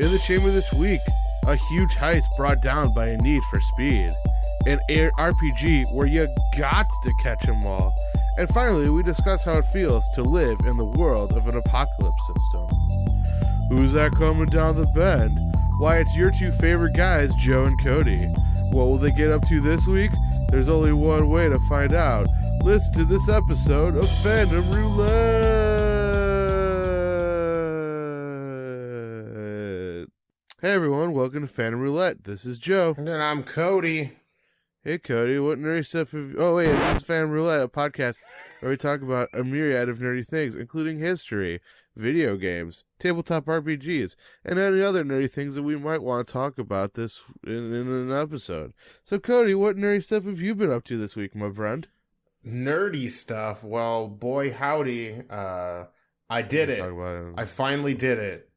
In the chamber this week, a huge heist brought down by a need for speed. An RPG where you gots to catch 'em all. And finally, we discuss how it feels to live in the world of an apocalypse system. Who's that coming down the bend? Why, it's your two favorite guys, Joe and Cody. What will they get up to this week? There's only one way to find out. Listen to this episode of Fandom Roulette. Hey everyone, welcome to Fandom Roulette. This is Joe. And then I'm Cody. Hey Cody, what nerdy stuff have you... Oh wait, this is Fandom Roulette, a podcast where we talk about a myriad of nerdy things, including history, video games, tabletop RPGs, and any other nerdy things that we might want to talk about this in an episode. So Cody, what nerdy stuff have you been up to this week, my friend? Nerdy stuff? Well, boy howdy, I did it. I finally did it.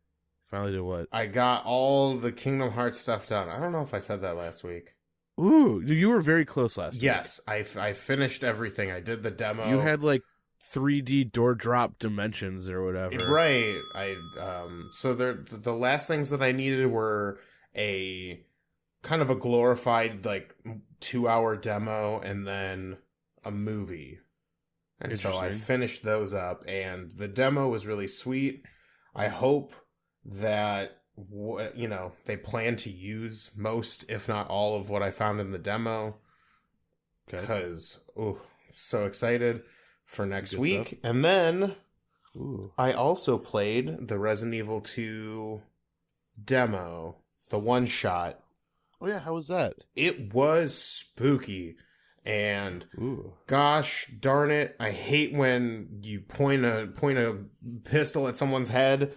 Finally did what? I got all the Kingdom Hearts stuff done. I don't know if I said that last week. Ooh, you were very close last week. Yes, I finished everything. I did the demo. You had like 3D door drop dimensions or whatever. Right. So the last things that I needed were a kind of a glorified like 2-hour demo and then a movie. And so I finished those up, and the demo was really sweet. I hope that they plan to use most, if not all, of what I found in the demo. Because, so excited for next week. Stuff. And then I also played the Resident Evil 2 demo, the one shot. Oh yeah, how was that? It was spooky. And gosh darn it, I hate when you point a pistol at someone's head.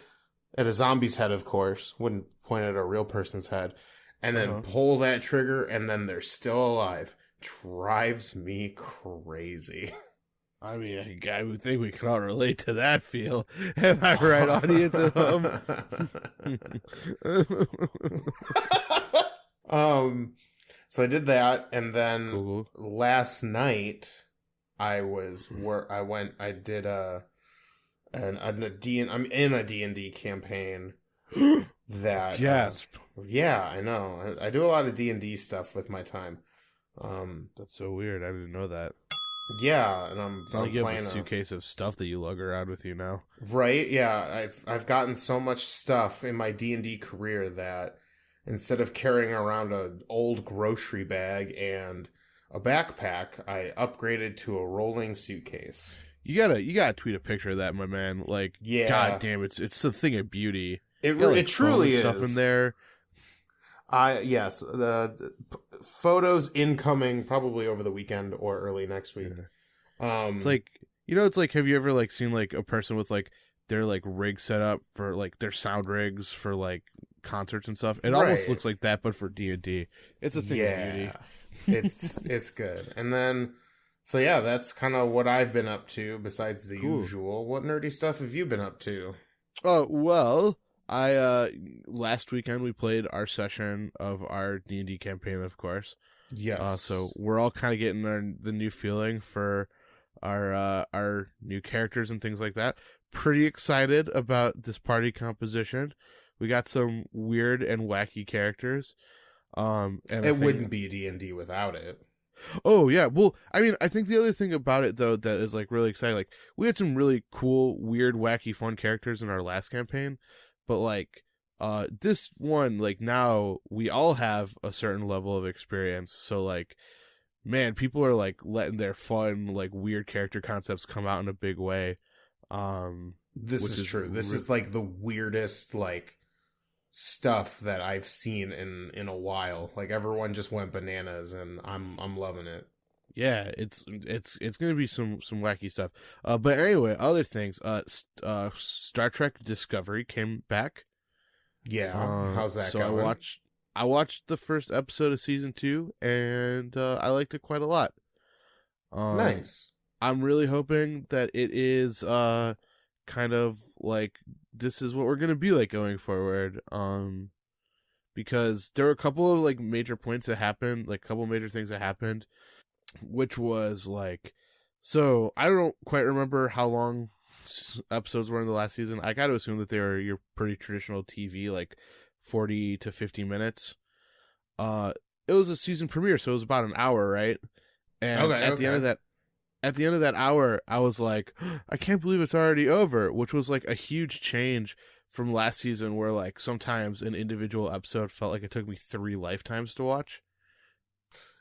At a zombie's head, of course. Wouldn't point at a real person's head. And then pull that trigger, and then they're still alive. Drives me crazy. I mean, I would think we can all relate to that feel. Am I right, audience at home? So I did that, and then last night I'm in a D&D campaign that gasp. Yeah, I know. I do a lot of D&D stuff with my time. That's so weird. I didn't know that. Yeah, and I'm like you have a suitcase of stuff that you lug around with you now. Right? Yeah, I've gotten so much stuff in my D&D career that instead of carrying around an old grocery bag and a backpack, I upgraded to a rolling suitcase. You gotta tweet a picture of that, my man. Like, yeah. God damn, it's a thing of beauty. It truly is. Stuff in there. Yes, the photos incoming probably over the weekend or early next week. Yeah. It's like, have you ever like seen like a person with like their like rig set up for like their sound rigs for like concerts and stuff? It almost looks like that, but for D&D. It's a thing of beauty. It's good. And then. So yeah, that's kind of what I've been up to besides the usual. What nerdy stuff have you been up to? Oh, well, last weekend we played our session of our D&D campaign, of course. Yes. So we're all kind of getting the new feeling for our new characters and things like that. Pretty excited about this party composition. We got some weird and wacky characters. And it wouldn't be D&D without it. Oh yeah, well, I mean, I think the other thing about it though that is like really exciting, like we had some really cool, weird, wacky, fun characters in our last campaign, but like this one, like now we all have a certain level of experience, so like, man, people are like letting their fun, like weird character concepts come out in a big way. This is true. This is like the weirdest like stuff that I've seen in a while. Like everyone just went bananas, and I'm loving it. Yeah, it's gonna be some wacky stuff. But anyway, other things. Star Trek Discovery came back. Yeah, how's that going? I watched the first episode of season 2, and I liked it quite a lot. Nice. I'm really hoping that it is kind of like this is what we're gonna be like going forward. Because there were a couple of like major points that happened, like a couple of major things that happened, which was like, so I don't quite remember how long episodes were in the last season. I got to assume that they were your pretty traditional TV, like 40 to 50 minutes. It was a season premiere, so it was about an hour, right? And at the end of that hour, I was like, I can't believe it's already over, which was like a huge change from last season where like sometimes an individual episode felt like it took me 3 lifetimes to watch.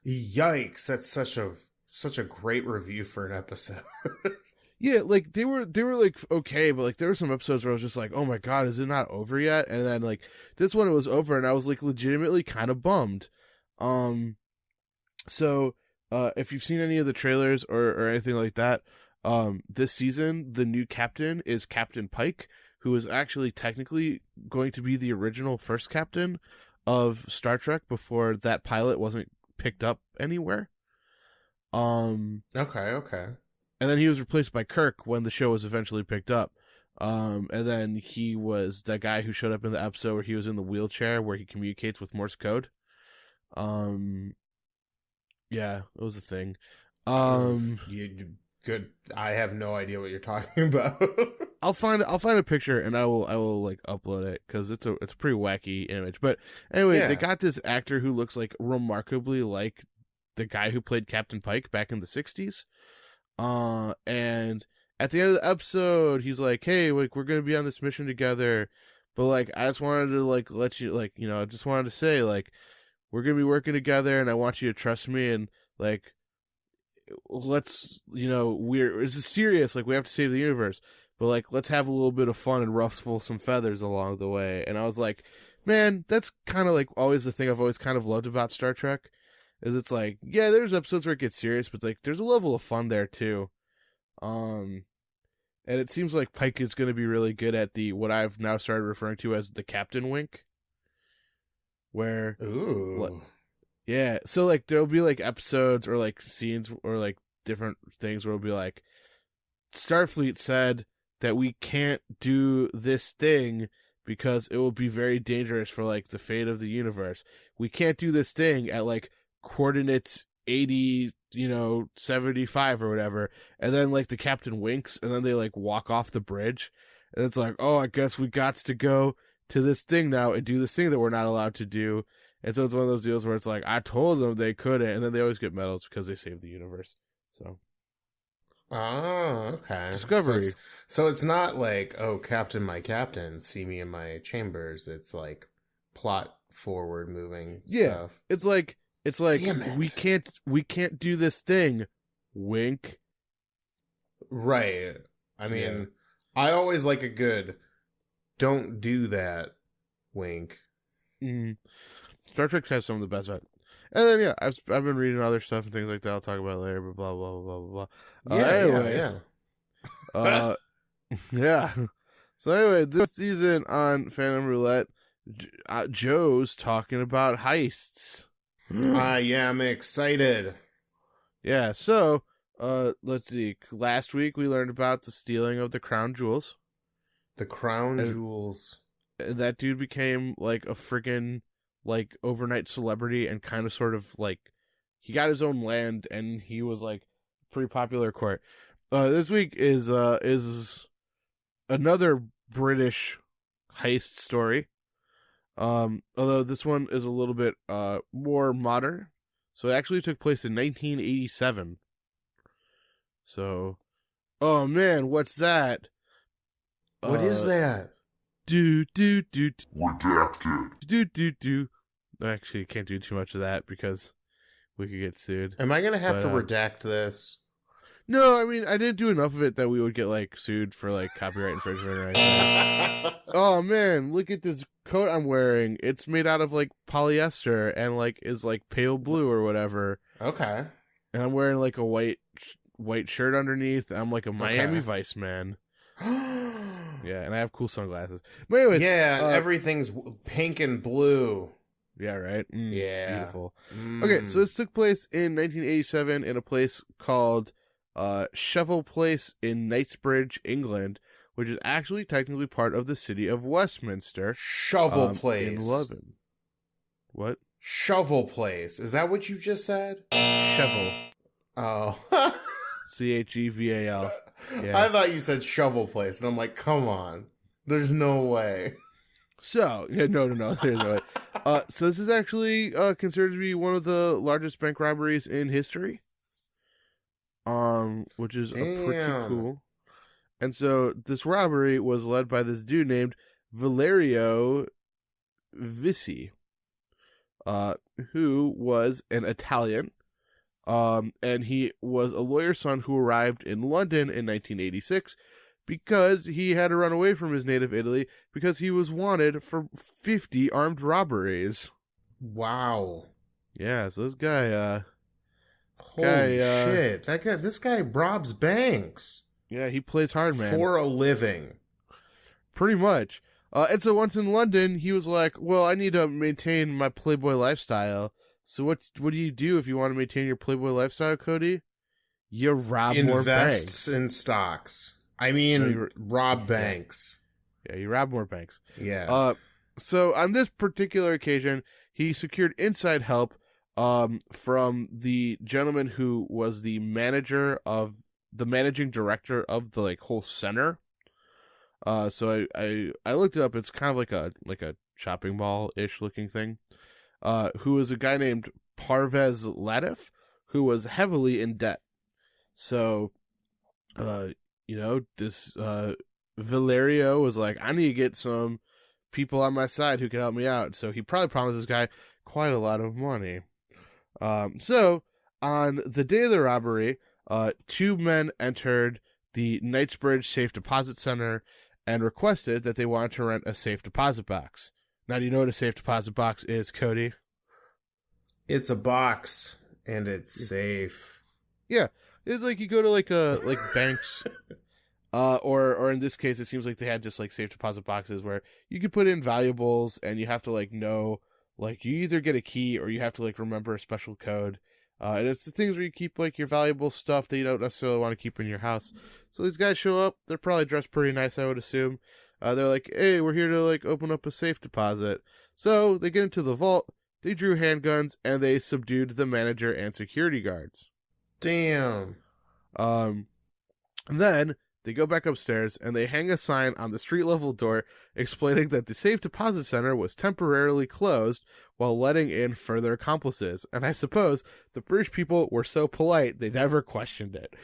Yikes, that's such a great review for an episode. Yeah, like they were like okay, but like there were some episodes where I was just like, oh my god, is it not over yet? And then like this one, it was over, and I was like legitimately kind of bummed. So if you've seen any of the trailers or anything like that, this season the new captain is Captain Pike, who is actually technically going to be the original first captain of Star Trek before that pilot wasn't picked up anywhere. Okay. And then he was replaced by Kirk when the show was eventually picked up. And then he was that guy who showed up in the episode where he was in the wheelchair where he communicates with Morse code. Yeah, it was a thing. Good. I have no idea what you're talking about. I'll find a picture and I will like upload it because it's a pretty wacky image. But anyway, They got this actor who looks like remarkably like the guy who played Captain Pike back in the 60s. And at the end of the episode, he's like, hey, like, we're going to be on this mission together. But like, I just wanted to like, let you like, I just wanted to say like, we're going to be working together and I want you to trust me. And like, let's, this is serious. Like we have to save the universe, but like, let's have a little bit of fun and ruffle some feathers along the way. And I was like, man, that's kind of like always the thing I've always kind of loved about Star Trek. Is it's like, yeah, there's episodes where it gets serious, but like there's a level of fun there too. And it seems like Pike is going to be really good at what I've now started referring to as the Captain Wink. Where, yeah, so like there'll be like episodes or like scenes or like different things where it'll be like, Starfleet said that we can't do this thing because it will be very dangerous for like the fate of the universe. We can't do this thing at like coordinates 80, 75 or whatever. And then like the captain winks and then they like walk off the bridge. And it's like, oh, I guess we got to go to this thing now and do this thing that we're not allowed to do. And so it's one of those deals where it's like, I told them they couldn't. And then they always get medals because they saved the universe. So. Oh, okay. Discovery. So it's not like, oh, Captain, my captain, see me in my chambers. It's like plot forward moving stuff. It's like we can't do this thing. Wink. Right. I mean, I always like a good don't do that wink. Mm-hmm. Star Trek has some of the best. And then I've been reading other stuff and things like that. I'll talk about it later. But blah blah blah blah blah. Anyways, yeah. So anyway, this season on Phantom Roulette, Joe's talking about heists. I'm excited. Yeah, so let's see. Last week we learned about the stealing of the crown jewels. The crown jewels. That dude became like a freaking like overnight celebrity and kind of sort of like he got his own land and he was like pretty popular at court. This week is another British heist story. Although this one is a little bit more modern. So it actually took place in 1987. So, oh man, what's that? What is that? Redacted. Actually, can't do too much of that because we could get sued. Am I gonna have to redact this? No, I mean I didn't do enough of it that we would get like sued for like copyright infringement or anything. Oh man, look at this coat I'm wearing. It's made out of like polyester and like is like pale blue or whatever. Okay. And I'm wearing like a white shirt underneath. I'm like a Miami Vice man. Yeah, and I have cool sunglasses. But anyways, everything's pink and blue. Yeah, right? It's beautiful. Okay, so this took place in 1987 in a place called Shovel Place in Knightsbridge, England, which is actually technically part of the city of Westminster. Shovel Place. In London. What? Shovel Place. Is that what you just said? Shovel. Oh. Cheval. Yeah. I thought you said Shovel Place, and I'm like, come on. There's no way. So, yeah, no, there's no way. So this is actually considered to be one of the largest bank robberies in history. Which is a pretty cool. And so this robbery was led by this dude named Valerio Viccei, who was an Italian. And he was a lawyer's son who arrived in London in 1986 because he had to run away from his native Italy because he was wanted for 50 armed robberies. Wow. Yeah, so this guy, Holy shit. This guy robs banks. Yeah, he plays hard, man. For a living. Pretty much. And so once in London, he was like, well, I need to maintain my Playboy lifestyle. So what do you do if you want to maintain your Playboy lifestyle, Cody? You rob more banks. Invests in stocks. I mean, rob banks. Yeah, you rob more banks. Yeah. So on this particular occasion, he secured inside help from the gentleman who was the managing director of the whole center. So I looked it up. It's kind of like a shopping mall-ish looking thing. Who was a guy named Parvez Latif, who was heavily in debt. So, this Valerio was like, I need to get some people on my side who can help me out. So he probably promised this guy quite a lot of money. So on the day of the robbery, two men entered the Knightsbridge Safe Deposit Center and requested that they wanted to rent a safe deposit box. Now, do you know what a safe deposit box is, Cody? It's a box, and it's safe. Yeah, it's like you go to banks, or in this case, it seems like they had just safe deposit boxes where you could put in valuables, and you have to know, you either get a key or you have to remember a special code. And it's the things where you keep your valuable stuff that you don't necessarily want to keep in your house. So these guys show up. They're probably dressed pretty nice, I would assume. They're like, hey, we're here to open up a safe deposit. So they get into the vault. They drew handguns and they subdued the manager and security guards. Damn. And then they go back upstairs and they hang a sign on the street level door explaining that the safe deposit center was temporarily closed while letting in further accomplices. And I suppose the British people were so polite they never questioned it.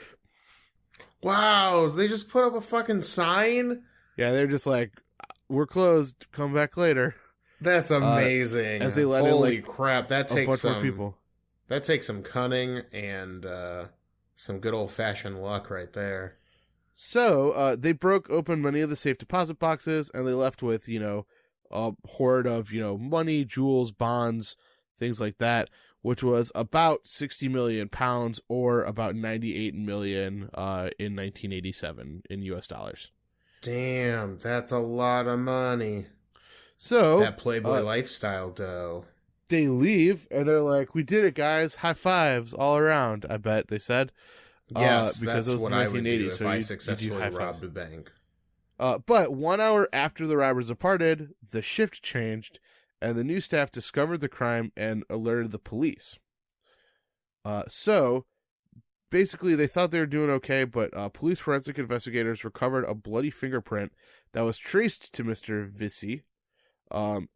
Wow, they just put up a fucking sign? Yeah, they're just like, we're closed, come back later. That's amazing. As they let Holy crap, that takes more people. That takes some cunning and some good old-fashioned luck right there. So, they broke open many of the safe deposit boxes, and they left with, a hoard of, money, jewels, bonds, things like that, which was about 60 million pounds or about 98 million in 1987 in US dollars. Damn, that's a lot of money. So that Playboy lifestyle dough. They leave, and they're like, we did it, guys. High fives all around, I bet, they said. Yes, because that's what I would do if I you successfully robbed a bank. But 1 hour after the robbers departed, the shift changed, and the new staff discovered the crime and alerted the police. So, basically, they thought they were doing okay, but police forensic investigators recovered a bloody fingerprint that was traced to Mr. Viccei.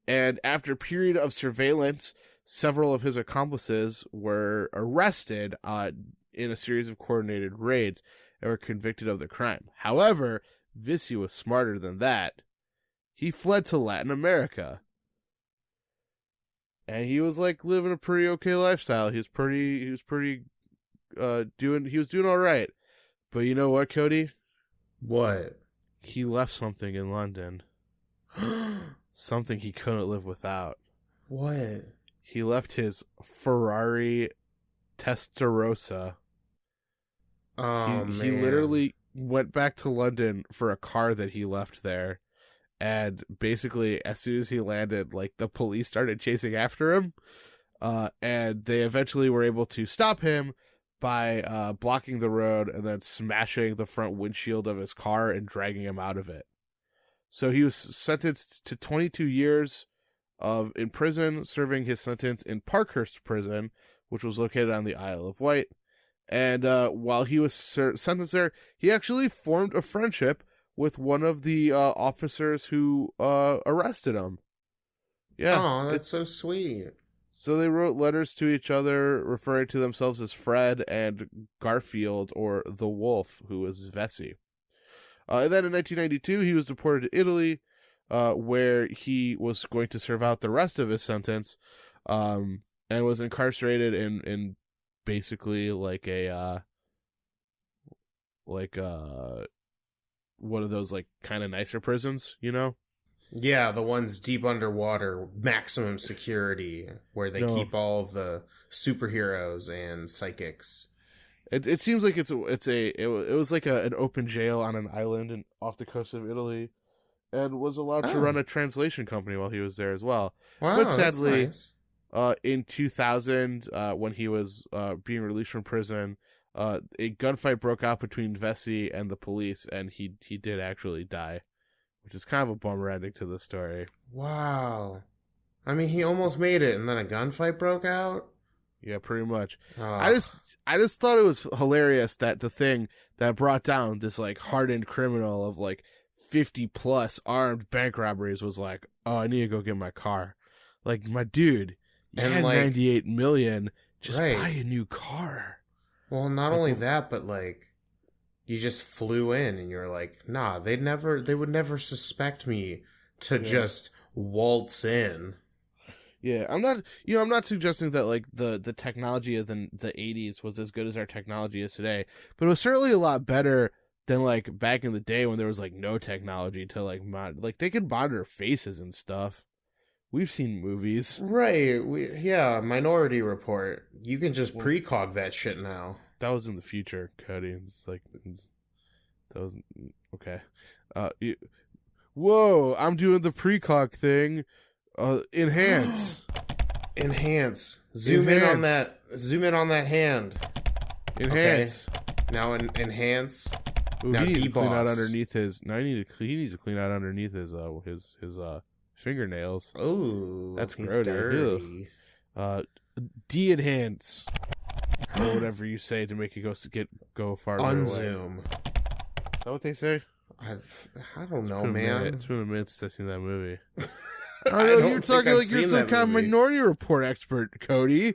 And after a period of surveillance, several of his accomplices were arrested in a series of coordinated raids and were convicted of the crime. However, Viccei was smarter than that. He fled to Latin America. And he was living a pretty okay lifestyle. He was doing all right. But you know what, Cody? What? He left something in London. Something he couldn't live without. What? He left his Ferrari Testarossa. Oh, man. He literally went back to London for a car that he left there. And basically, as soon as he landed, the police started chasing after him. And they eventually were able to stop him by blocking the road and then smashing the front windshield of his car and dragging him out of it. So he was sentenced to 22 years in prison, serving his sentence in Parkhurst Prison, which was located on the Isle of Wight. And while he was sentenced there, he actually formed a friendship with one of the officers who arrested him. Yeah. Oh, that's so sweet. So they wrote letters to each other, referring to themselves as Fred and Garfield, or the Wolf, who was Viccei. And then in 1992, he was deported to Italy, where he was going to serve out the rest of his sentence, and was incarcerated in basically like one of those like kind of nicer prisons, you know? Yeah, the ones deep underwater, maximum security, where they keep all of the superheroes and psychics. It seems like it was like an open jail on an island and off the coast of Italy, and was allowed to run a translation company while he was there as well. Wow, but sadly, that's nice. In 2000, when he was being released from prison, a gunfight broke out between Viccei and the police, and he did actually die, which is kind of a bummer ending to the story. Wow. I mean, he almost made it, and then a gunfight broke out? Yeah, pretty much. Oh. I just thought it was hilarious that the thing that brought down this like hardened criminal of like 50 plus armed bank robberies was like, oh, I need to go get my car. Like, my dude, you And, had like, 98 million. Just right. buy a new car. Well, not only that, but like, you just flew in and you're like, nah, they would never suspect me to just waltz in. Yeah, I'm not suggesting that like the technology of the 80s was as good as our technology is today, but it was certainly a lot better than like back in the day when there was like no technology to like like they could monitor faces and stuff. We've seen movies. Right. Minority Report. You can just precog that shit now. That was in the future, Cody. That was okay. Whoa, I'm doing the precog thing. Enhance. Zoom in on that hand. Enhance. Okay. Now enhance. Ooh, now he needs to clean out deboss. underneath his. Now he needs to clean out underneath his fingernails. Oh, That's he's grody. dirty. De-enhance. Or whatever you say to make it go farther away. Unzoom. Is that what they say? I don't know, man. It's been a minute since I've seen that movie. I know, don't you're think talking I've like you're seen some that kind of movie. Minority Report expert, Cody.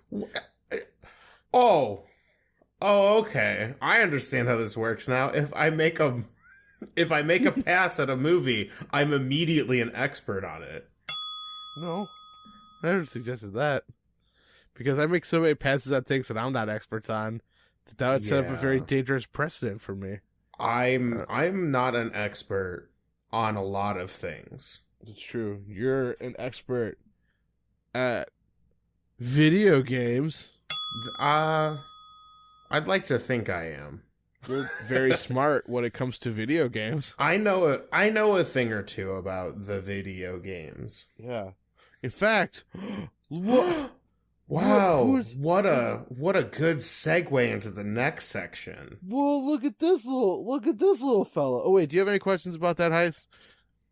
Oh, okay. I understand how this works now. If I make a pass at a movie, I'm immediately an expert on it. No, I never suggested that. Because I make so many passes at things that I'm not experts on, that would set up a very dangerous precedent for me. I'm not an expert on a lot of things. It's true. You're an expert at video games. I'd like to think I am. You're very smart when it comes to video games. I know a thing or two about the video games. Yeah. In fact, what? Wow, what a good segue into the next section. Well, look at this little fella. Oh wait, do you have any questions about that heist?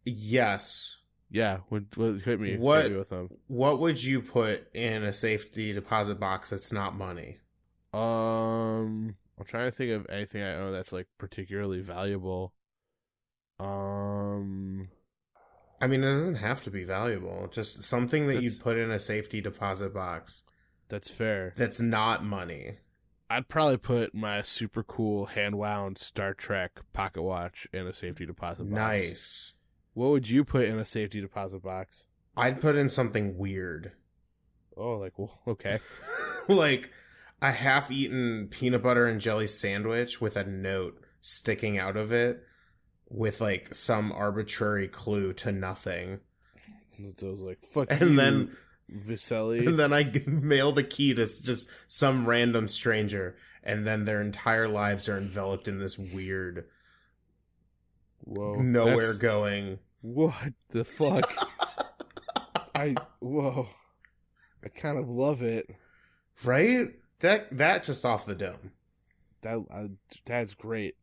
Yes. Yeah, hit me with them. What would you put in a safety deposit box that's not money? I'm trying to think of anything I own that's like particularly valuable. I mean, it doesn't have to be valuable. Just something that you'd put in a safety deposit box. That's fair. That's not money. I'd probably put my super cool hand-wound Star Trek pocket watch in a safety deposit box. Nice. What would you put in a safety deposit box? I'd put in something weird. Oh, like, well, okay. Like a half-eaten peanut butter and jelly sandwich with a note sticking out of it with like some arbitrary clue to nothing. It was like, fuck and you, then Viccei. And then I mailed a key to just some random stranger, and then their entire lives are enveloped in this weird, nowhere going. What the fuck? I kind of love it. Right? That just off the dome. That's great.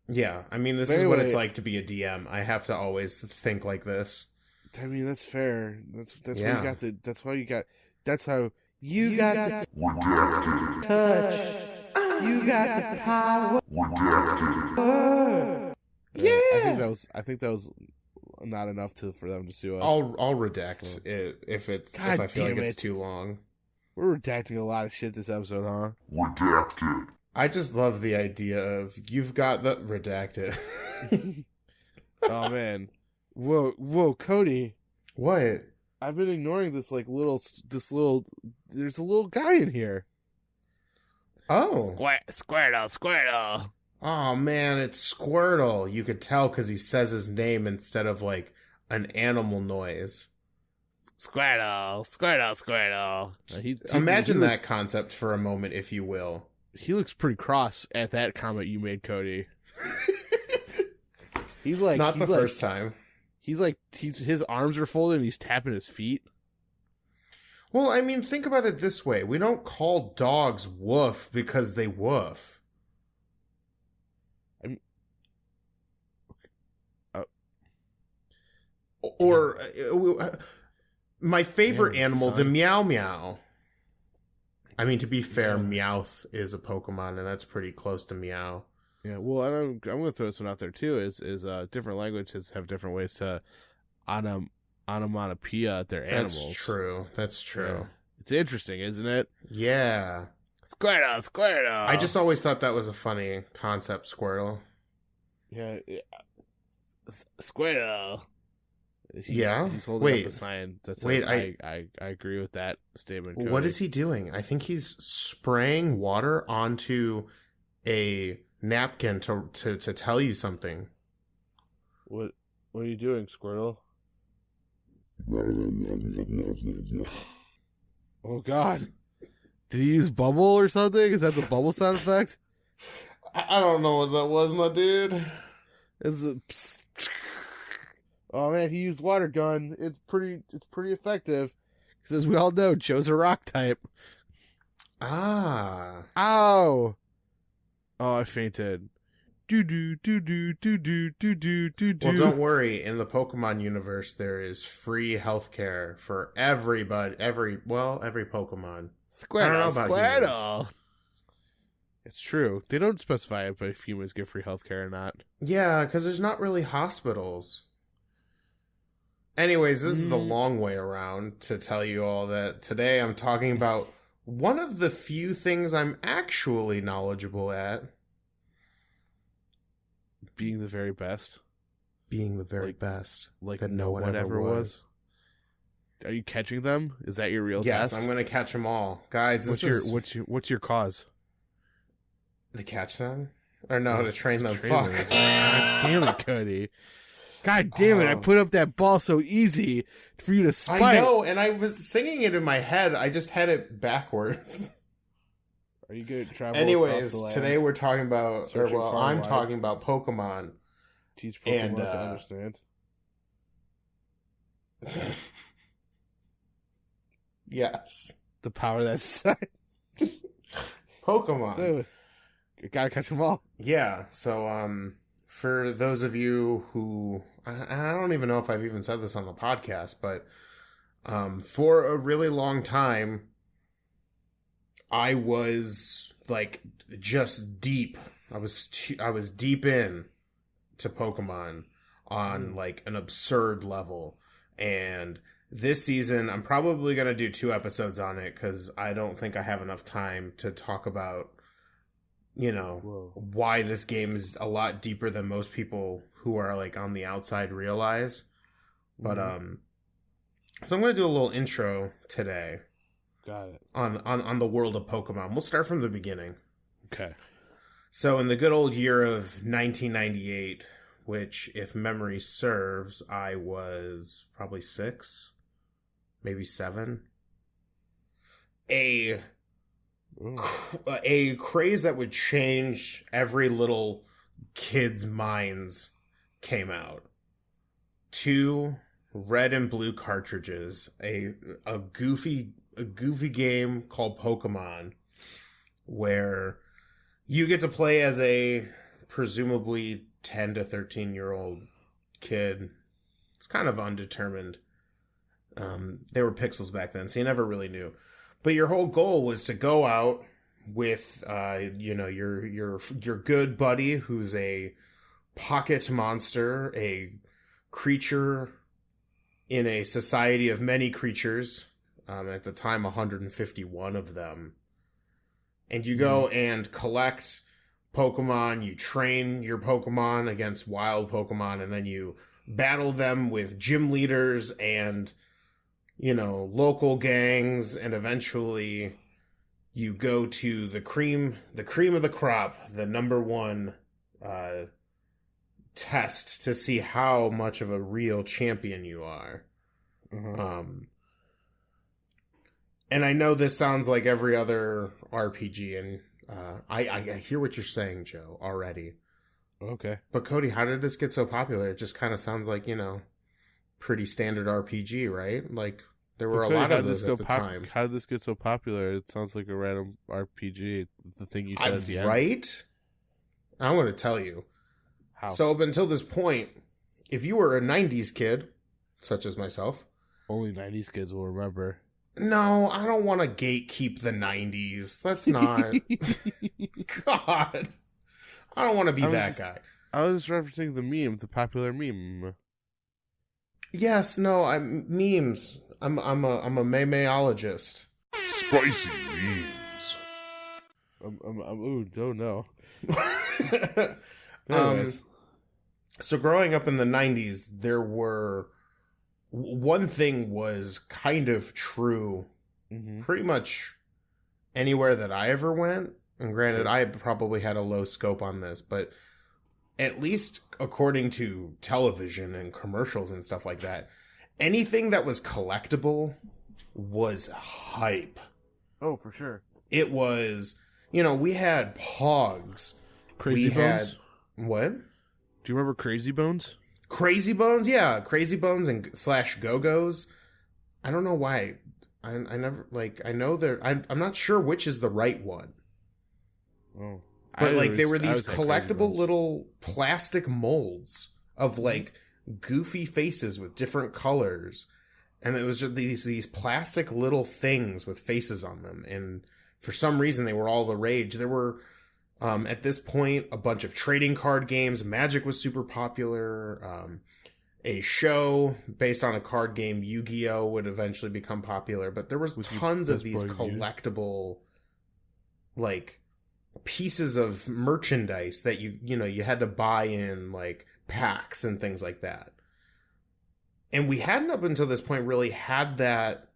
Yeah, I mean, this is what it's like to be a DM. I have to always think like this. I mean, that's fair. That's yeah. why you got the. That's why you got. That's how you got the touch. You got the power. Yeah. I think that was not enough for them to sue us. I'll redact it if I feel like it's too long. We're redacting a lot of shit this episode, huh? Redacted. I just love the idea of you've got the redacted. Oh man. Whoa, Cody. What? I've been ignoring there's a little guy in here. Oh. Squirtle. Oh man, it's Squirtle. You could tell because he says his name instead of like an animal noise. Squirtle. Imagine that concept for a moment, if you will. He looks pretty cross at that comment you made, Cody. He's like not the first time. His arms are folded and he's tapping his feet. Well, I mean, think about it this way. We don't call dogs woof because they woof. My favorite animal, the meow meow. I mean, to be fair, Meowth is a Pokemon, and that's pretty close to meow. Yeah, well, I'm going to throw this one out there too. Is different languages have different ways to onomatopoeia their animals. That's true. Yeah. It's interesting, isn't it? Yeah. Squirtle. I just always thought that was a funny concept, Squirtle. Yeah. Squirtle. He's holding up a sign that says, I agree with that statement, Cody. What is he doing? I think he's spraying water onto a napkin to tell you something. What are you doing, Squirtle? Oh God. Did he use bubble or something? Is that the bubble sound effect? I don't know what that was, my dude. Oh man, he used water gun. It's pretty effective. Because as we all know, Joe's a rock type. Ah. Ow. Oh, I fainted. Well, don't worry. In the Pokemon universe, there is free healthcare for everybody. Every Pokemon. Squirtle. It's true. They don't specify if humans get free healthcare or not. Yeah, because there's not really hospitals. Anyways, this is the long way around to tell you all that today I'm talking about one of the few things I'm actually knowledgeable at. Being the very best. Being the very best. Like that no one ever was. Are you catching them? Is that your real test? Yes, I'm going to catch them all. Guys, what's your cause? To catch them? Or no, to train them. Fuck. Them. God damn it, Cody. God damn it, I put up that ball so easy for you to spike. I know, and I was singing it in my head. I just had it backwards. Are you good at travel? Anyways, today we're talking about, I'm talking about Pokemon. Teach Pokemon to understand. Yes. The power that's Pokemon. So, you gotta catch them all. Yeah, so, for those of you who, I don't even know if I've even said this on the podcast, but for a really long time, I was like just deep. I was deep in to Pokemon on like an absurd level. And this season, I'm probably going to do 2 episodes on it because I don't think I have enough time to talk about, why this game is a lot deeper than most people who are like on the outside realize. But so I'm going to do a little intro today. Got it. On the world of Pokemon. We'll start from the beginning. Okay. So in the good old year of 1998, which if memory serves, I was probably 6, maybe 7. A craze that would change every little kid's minds came out. 2 red and blue cartridges, a goofy game called Pokemon, where you get to play as a presumably 10 to 13-year-old kid. It's kind of undetermined. They were pixels back then, so you never really knew. But your whole goal was to go out with, your good buddy who's a pocket monster, a creature in a society of many creatures, at the time 151 of them. And you go and collect Pokemon, you train your Pokemon against wild Pokemon, and then you battle them with gym leaders and, local gangs, and eventually you go to the cream of the crop, the number one test to see how much of a real champion you are. And I know this sounds like every other RPG, and I hear what you're saying, Joe, already. Okay. But Cody, how did this get so popular? It just kind of sounds like, pretty standard RPG, right? Like, there were a lot of those at the time. How did this get so popular? It sounds like a random RPG. The thing you said at the end. Right? I want to tell you. How? So, up until this point, if you were a 90s kid, such as myself. Only 90s kids will remember. No, I don't want to gatekeep the 90s. That's not... God. I don't want to be that guy. I was referencing the popular meme. Yes, no, I'm memes. I'm a memeologist. Spicy memes. Ooh, don't know. So growing up in the 90s, there were... One thing was kind of true pretty much anywhere that I ever went. And granted, I probably had a low scope on this, but at least according to television and commercials and stuff like that, anything that was collectible was hype. Oh, for sure. It was, we had Pogs. Crazy Bones? What? Do you remember Crazy Bones? Crazy Bones? Yeah, Crazy Bones and / Go-Go's. I don't know why. I never, I know I'm not sure which is the right one. Oh. But, there were these collectible little plastic molds of, goofy faces with different colors. And it was just these plastic little things with faces on them. And for some reason, they were all the rage. There were, at this point, a bunch of trading card games. Magic was super popular. A show based on a card game, Yu-Gi-Oh! Would eventually become popular. But there was tons of these collectible, pieces of merchandise that you had to buy in, packs and things like that. And we hadn't up until this point really had that,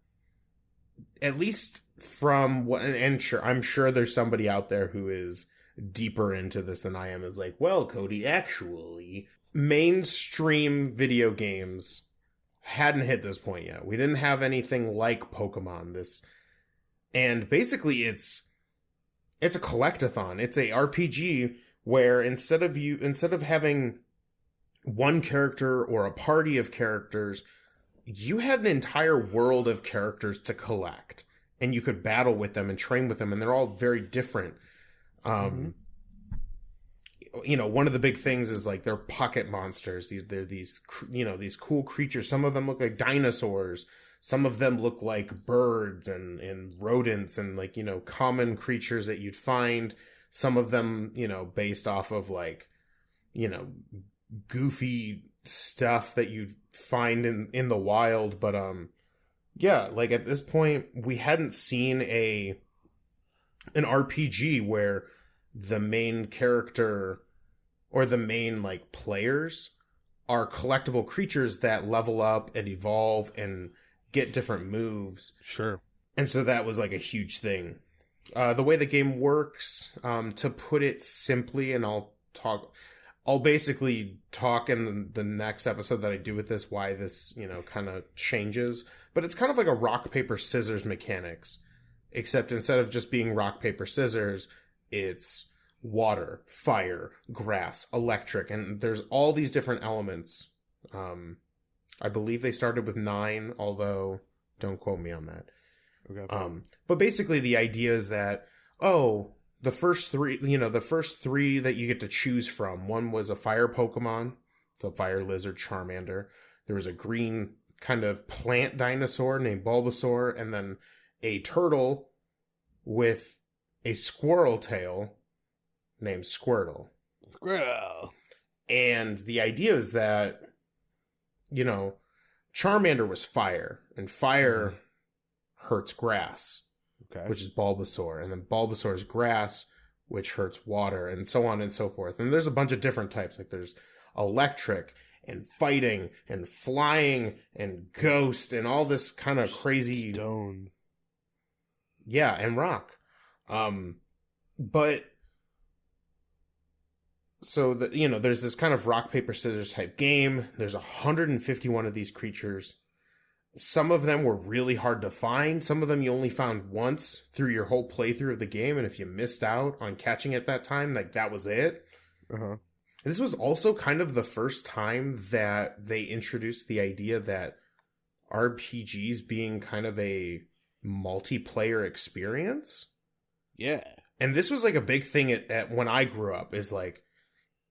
at least from what, and sure, I'm sure there's somebody out there who is deeper into this than I am, is like, well, Cody, actually, mainstream video games hadn't hit this point yet. We didn't have anything like Pokemon. And basically it's a collectathon. It's a RPG where instead of having one character or a party of characters, you had an entire world of characters to collect, and you could battle with them and train with them, and they're all very different. One of the big things is they're pocket monsters. They're these cool creatures. Some of them look like dinosaurs. Some of them look like birds and rodents and common creatures that you'd find. Some of them, based off of goofy stuff that you'd find in the wild. But at this point we hadn't seen an RPG where the main character or the main players are collectible creatures that level up and evolve and get different moves. Sure. And so that was a huge thing. The way the game works, to put it simply, and I'll basically talk in the next episode that I do with this, why this, kind of changes. But it's kind of like a rock, paper, scissors mechanics. Except instead of just being rock, paper, scissors, it's water, fire, grass, electric, and there's all these different elements. I believe they started with 9, although don't quote me on that. Okay. But basically the idea is that, the first 3 that you get to choose from. One was a fire Pokemon, the fire lizard Charmander. There was a green kind of plant dinosaur named Bulbasaur, and then a turtle with a squirrel tail named Squirtle. Squirtle. And the idea is that, Charmander was fire, and fire hurts grass, which is Bulbasaur, and then Bulbasaur is grass, which hurts water, and so on and so forth. And there's a bunch of different types, like there's electric, and fighting, and flying, and ghost, and all this kind of crazy... Stone. Yeah, and rock. But... So, there's this kind of rock, paper, scissors type game. There's 151 of these creatures. Some of them were really hard to find. Some of them you only found once through your whole playthrough of the game. And if you missed out on catching it that time, like, that was it. Uh-huh. This was also kind of the first time that they introduced the idea that RPGs being kind of a multiplayer experience. Yeah. And this was like a big thing at when I grew up, is like,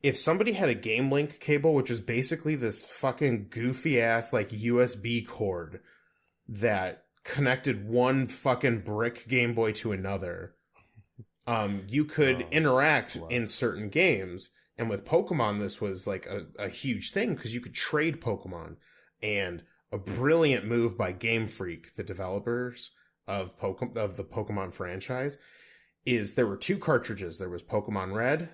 if somebody had a Game Link cable, which is basically this fucking goofy ass like USB cord that connected one fucking brick Game Boy to another, you could interact in certain games. And with Pokemon, this was like a huge thing because you could trade Pokemon. And a brilliant move by Game Freak, the developers of the Pokemon franchise, is there were 2 cartridges. There was Pokemon Red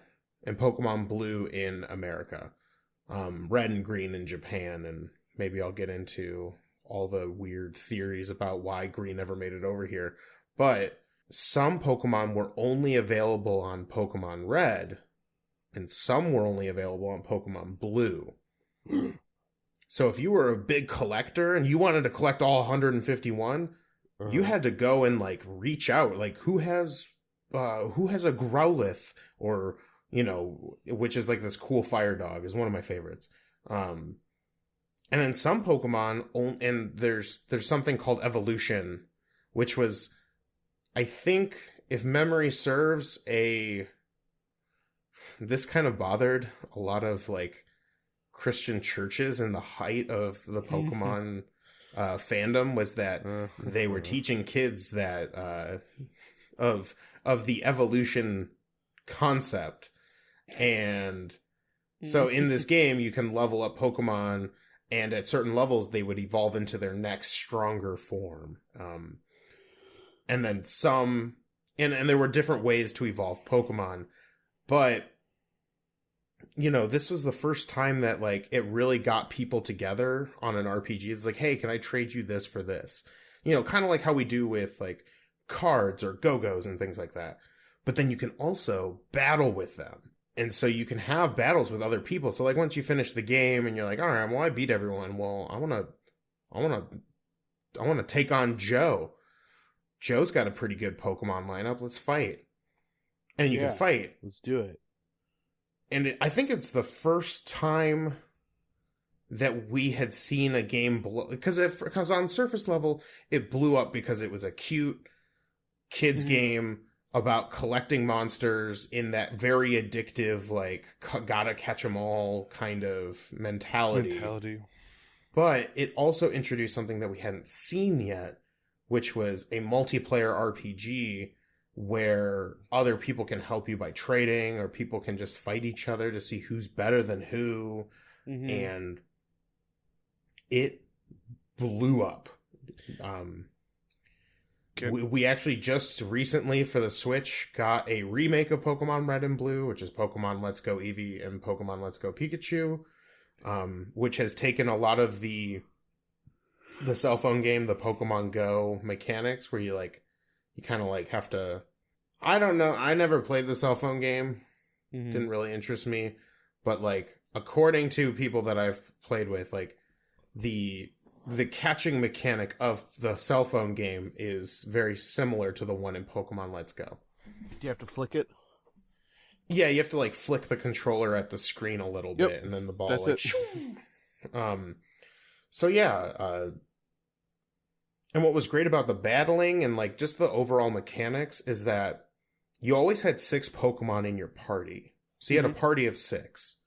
and Pokemon Blue in America. Red and Green in Japan, and maybe I'll get into all the weird theories about why Green never made it over here. But some Pokemon were only available on Pokemon Red, and some were only available on Pokemon Blue. So if you were a big collector and you wanted to collect all 151, you had to go and like reach out, like who has a Growlithe, or which is like this cool fire dog, is one of my favorites. And then some Pokemon, and there's something called Evolution, which was, I think, if memory serves, this kind of bothered a lot of like Christian churches in the height of the Pokemon fandom, was that they were teaching kids that of the evolution concept. And so in this game, you can level up Pokemon, and at certain levels, they would evolve into their next stronger form. And then some, and there were different ways to evolve Pokemon, but, this was the first time that, like, it really got people together on an RPG. It's like, hey, can I trade you this for this? Kind of like how we do with, like, cards or Go-Go's and things like that. But then you can also battle with them. And so you can have battles with other people. So like once you finish the game and you're like, all right, well, I beat everyone. Well, I want to take on Joe. Joe's got a pretty good Pokemon lineup. Let's fight. And you can fight. Let's do it. And I think it's the first time that we had seen a game blow, because on surface level, it blew up because it was a cute kids game about collecting monsters in that very addictive, like, gotta catch 'em all kind of mentality. But it also introduced something that we hadn't seen yet, which was a multiplayer RPG where other people can help you by trading, or people can just fight each other to see who's better than who. And it blew up. We actually just recently for the Switch got a remake of Pokemon Red and Blue, which is Pokemon Let's Go Eevee and Pokemon Let's Go Pikachu, which has taken a lot of the cell phone game, the Pokemon Go mechanics, where you kind of like have to, I don't know, I never played the cell phone game, didn't really interest me, but like according to people that I've played with, like the catching mechanic of the cell phone game is very similar to the one in Pokemon Let's Go. Do you have to flick it? Yeah, you have to like flick the controller at the screen a little bit, and then the ball. That's like, it. So yeah, and what was great about the battling and like just the overall mechanics is that you always had 6 Pokemon in your party. So you had a party of 6.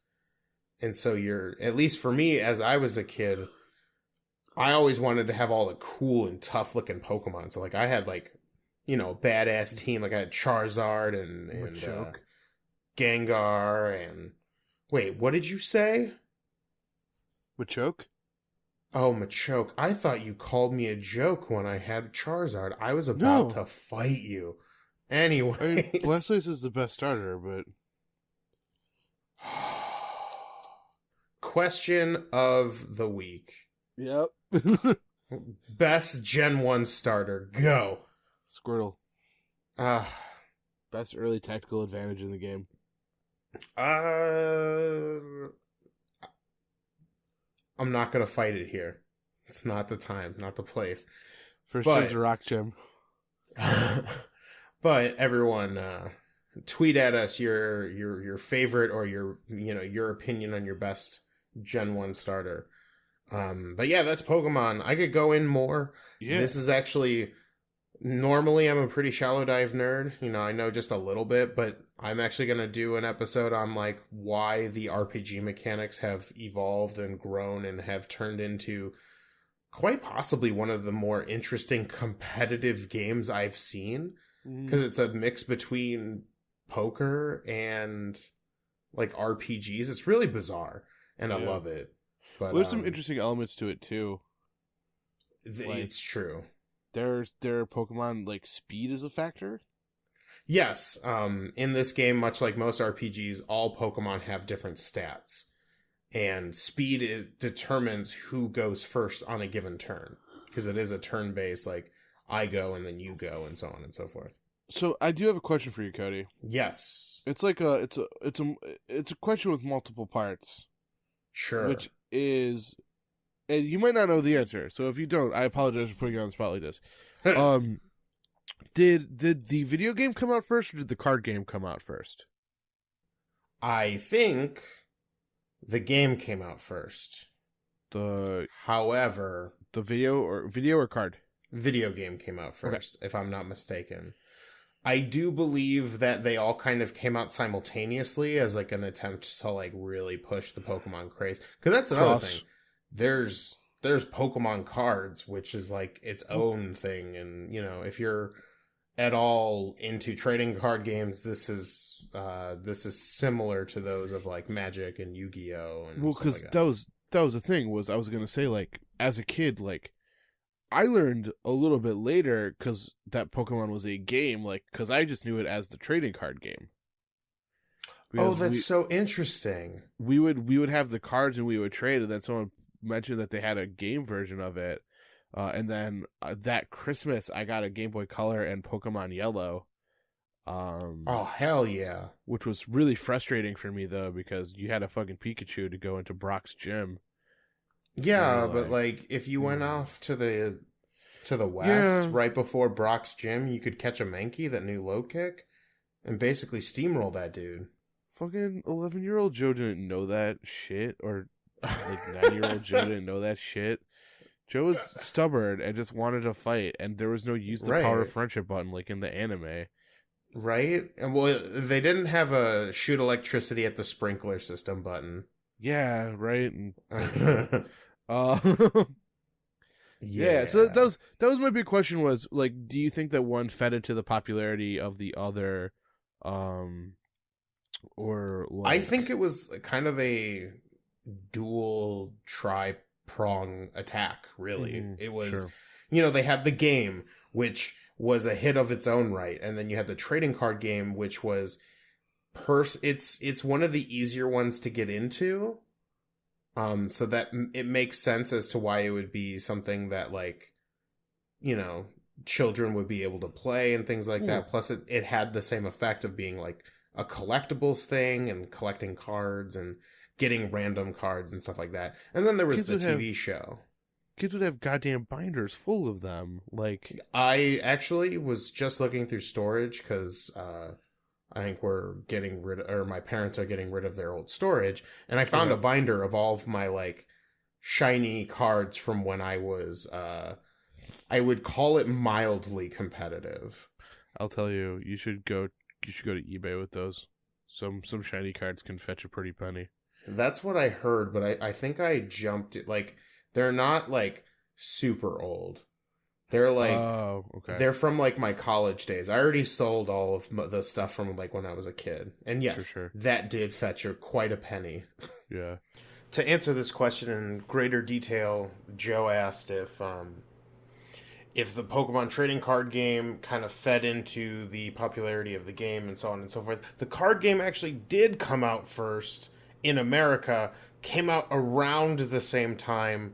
And so at least for me, as I was a kid, I always wanted to have all the cool and tough looking Pokemon. So like I had like, a badass team. Like I had Charizard and Gengar and Wait, what did you say? Machoke? Oh, Machoke. I thought you called me a joke when I had Charizard. I was about No. to fight you. Anyway. I mean, Blastoise is the best starter, but... Question of the week. Yep. Best Gen 1 starter. Go. Squirtle. Uh, Best early tactical advantage in the game. I'm not going to fight it here. It's not the time, not the place. First But- gen's a rock gem. But everyone, tweet at us your favorite or your opinion on your best Gen 1 starter. But yeah, that's Pokemon. I could go in more. Yeah. This is actually, normally I'm a pretty shallow dive nerd. I know just a little bit, but I'm actually going to do an episode on like why the RPG mechanics have evolved and grown and have turned into quite possibly one of the more interesting competitive games I've seen. Because it's a mix between poker and like RPGs. It's really bizarre, and I love it. But There's some interesting elements to it too. It's true. Their Pokemon, like, speed is a factor. Yes, in this game, much like most RPGs, all Pokemon have different stats, and speed determines who goes first on a given turn, because it is a turn-based, like, I go and then you go and so on and so forth. So I do have a question for you, Cody. Yes. It's like it's a question with multiple parts. Sure. Which is, and you might not know the answer. So if you don't, I apologize for putting you on the spot like this. Did the video game come out first, or did the card game come out first? I think the game came out first. However, the video or card? Video game came out first, if I'm not mistaken. I do believe that they all kind of came out simultaneously as like an attempt to like really push the Pokemon craze. Because that's another thing. There's Pokemon cards, which is like its own thing, and if you're at all into trading card games, this is similar to those of like Magic and Yu-Gi-Oh! And well, because like that was the thing. I was gonna say, like, as a kid, like, I learned a little bit later because that Pokemon was a game, like, because I just knew it as the trading card game. Oh, that's so interesting. We would have the cards and we would trade, and then someone mentioned that they had a game version of it, and then that Christmas I got a Game Boy Color and Pokemon Yellow. Oh, hell yeah. Which was really frustrating for me, though, because you had a fucking Pikachu to go into Brock's gym. Yeah, but like if you went off to the west right before Brock's gym, you could catch a Mankey, that new low kick, and basically steamroll that dude. Fucking 11-year-old Joe didn't know that shit, or like 9-year-old Joe didn't know that shit. Joe was stubborn and just wanted to fight, and there was no use the power of friendship button like in the anime. Right? And well, they didn't have a shoot electricity at the sprinkler system button. Yeah, right. Yeah. So that was my big question was, like, do you think that one fed into the popularity of the other, or like... I think it was kind of a dual tri-prong attack, really. Mm-hmm. It was, sure. They had the game, which was a hit of its own right, and then you had the trading card game, which was it's one of the easier ones to get into. So that it makes sense as to why it would be something that, like, children would be able to play and things like that. Plus it had the same effect of being like a collectibles thing and collecting cards and getting random cards and stuff like that. And then there was the TV show. Kids would have goddamn binders full of them. Like, I actually was just looking through storage because, I think my parents are getting rid of their old storage, and I found a binder of all of my, like, shiny cards from when I was, I would call it mildly competitive. I'll tell you, you should go to eBay with those. Some shiny cards can fetch a pretty penny. That's what I heard, but I think I jumped it, like, they're not, like, super old. They're like, Oh, okay. they're from like my college days. I already sold all of the stuff from like when I was a kid. And yes, Sure. that did fetch her quite a penny. Yeah. To answer this question in greater detail, Joe asked if the Pokemon trading card game kind of fed into the popularity of the game and so on and so forth. The card game actually did come out first in America, came out around the same time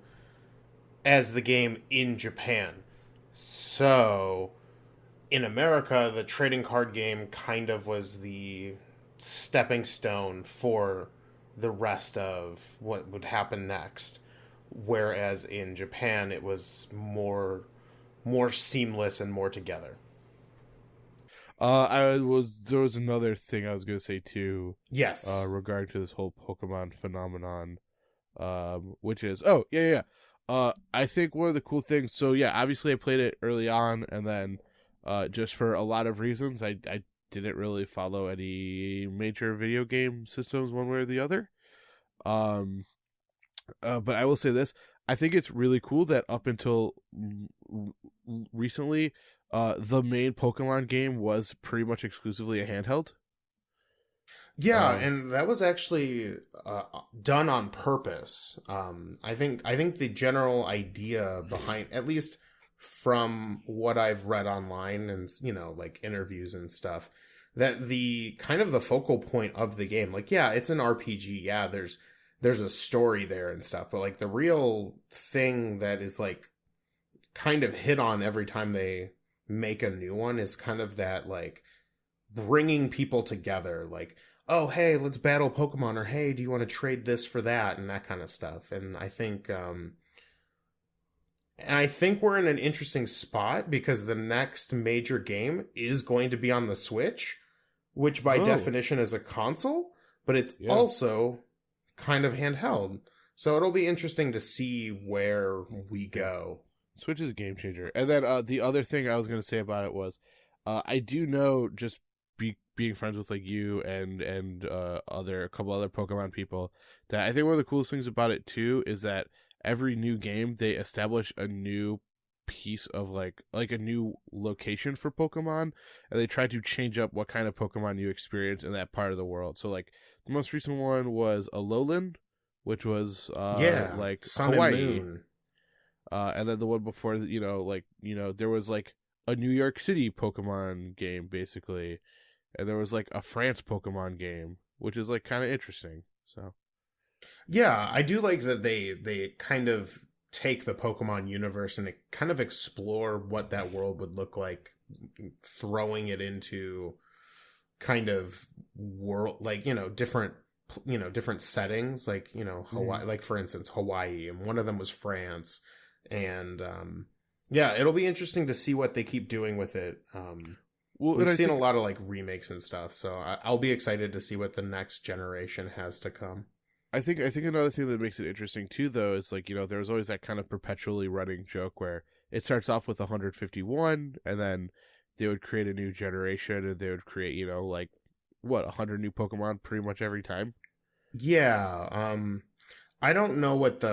as the game in Japan. So, in America, the trading card game kind of was the stepping stone for the rest of what would happen next. Whereas in Japan, it was more seamless and more together. There was another thing I was gonna say too. Yes. Regarding to this whole Pokemon phenomenon, which is yeah. I think one of the cool things. So yeah, obviously I played it early on, and then, just for a lot of reasons, I didn't really follow any major video game systems one way or the other. But I will say this: I think it's really cool that up until recently, the main Pokemon game was pretty much exclusively a handheld. Yeah, and that was actually done on purpose. I think the general idea behind, at least from what I've read online and like interviews and stuff, that the kind of the focal point of the game, like yeah, it's an RPG. Yeah, there's a story there and stuff, but like the real thing that is like kind of hit on every time they make a new one is kind of that like bringing people together, like, oh, hey, let's battle Pokemon, or hey, do you want to trade this for that, and that kind of stuff. And I think we're in an interesting spot because the next major game is going to be on the Switch, which by definition is a console, but it's also kind of handheld. So it'll be interesting to see where we go. Switch is a game changer. And then the other thing I was going to say about it was, I do know, just being friends with like you and a couple other Pokemon people, that I think one of the coolest things about it too is that every new game they establish a new piece of like a new location for Pokemon, and they try to change up what kind of Pokemon you experience in that part of the world. So like the most recent one was Alolan, which was like Sun Hawaii. and Moon. And then the one before, there was like a New York City Pokemon game basically, and there was like a France Pokemon game, which is like kind of interesting. So yeah, I do like that they kind of take the Pokemon universe and kind of explore what that world would look like, throwing it into kind of world, like, different settings, like, Hawaii, like for instance, Hawaii, and one of them was France. And yeah, it'll be interesting to see what they keep doing with it. We've seen a lot of like remakes and stuff, so I'll be excited to see what the next generation has to come. I think another thing that makes it interesting too, though, is like, there's always that kind of perpetually running joke where it starts off with 151, and then they would create a new generation, and they would create, like 100 new Pokemon pretty much every time. Yeah, I don't know what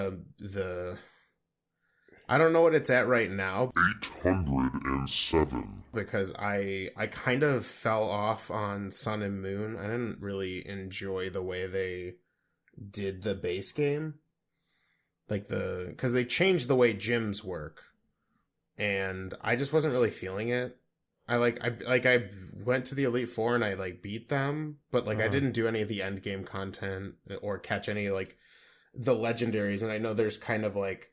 I don't know what it's at right now. 807. Because I kind of fell off on Sun and Moon. I didn't really enjoy the way they did the base game. Like because they changed the way gyms work. And I just wasn't really feeling it. I went to the Elite Four and I like beat them, but like I didn't do any of the end game content or catch any like the legendaries. And I know there's kind of like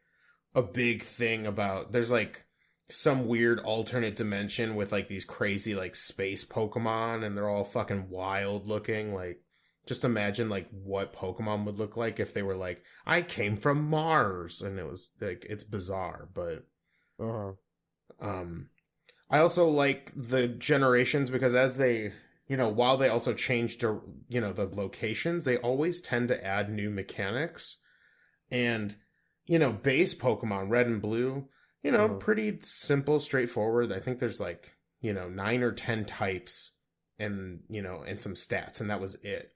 a big thing about, there's like some weird alternate dimension with like these crazy like space Pokemon, and they're all fucking wild looking. Like, just imagine like what Pokemon would look like if they were like, I came from Mars, and it was like, it's bizarre. But I also like the generations because as they, while they also change to, the locations, they always tend to add new mechanics. And base Pokemon, Red and Blue, pretty simple, straightforward. I think there's like, 9 or 10 types and, and some stats, and that was it.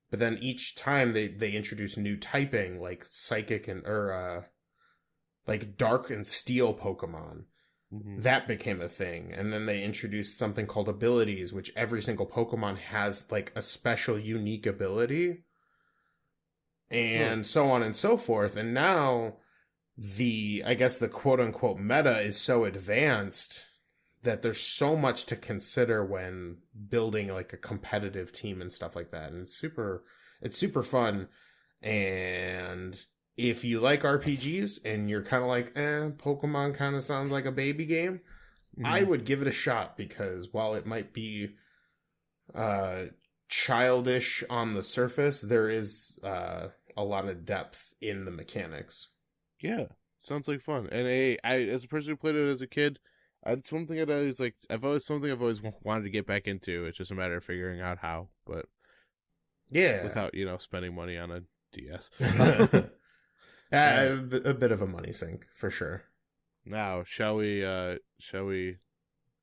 But then each time they introduce new typing, like Psychic like Dark and Steel Pokemon. that became a thing. And then they introduced something called abilities, which every single Pokemon has like a special unique ability. And so on and so forth. And now I guess the quote unquote meta is so advanced that there's so much to consider when building like a competitive team and stuff like that. And it's super fun. And if you like RPGs and you're kind of like, Pokemon kind of sounds like a baby game, I would give it a shot, because while it might be childish on the surface, there is a lot of depth in the mechanics. Yeah, sounds like fun. And I as a person who played it as a kid, it's one thing I've always wanted to get back into. It's just a matter of figuring out how, but yeah, without spending money on a DS. A bit of a money sink for sure. Now, shall we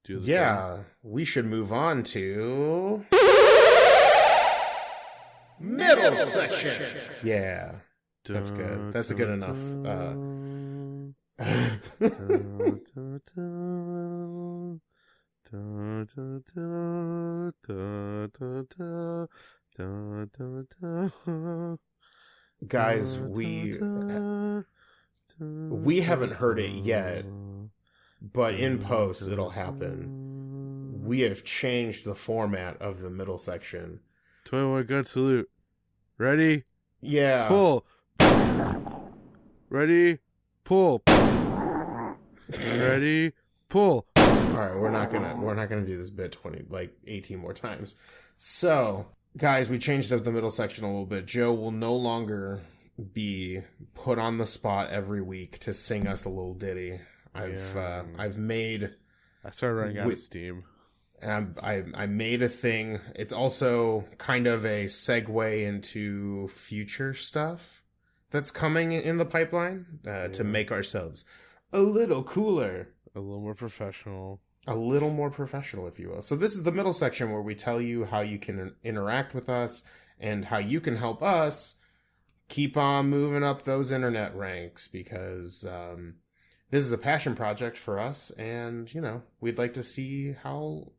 do the thing? We should move on to middle section. Yeah, that's good. That's a good enough. Guys, we haven't heard it yet, but in post it'll happen. We have changed the format of the middle section. 21 gun salute. Ready? Yeah. Pull. Ready? Pull. Ready? Pull. All right, we're not gonna do this bit 18 more times. So, guys, we changed up the middle section a little bit. Joe will no longer be put on the spot every week to sing us a little ditty. I've made. I started running out of steam. And I made a thing. It's also kind of a segue into future stuff that's coming in the pipeline to make ourselves a little cooler. A little more professional. A little more professional, if you will. So this is the middle section where we tell you how you can interact with us and how you can help us keep on moving up those internet ranks, because this is a passion project for us, and, we'd like to see how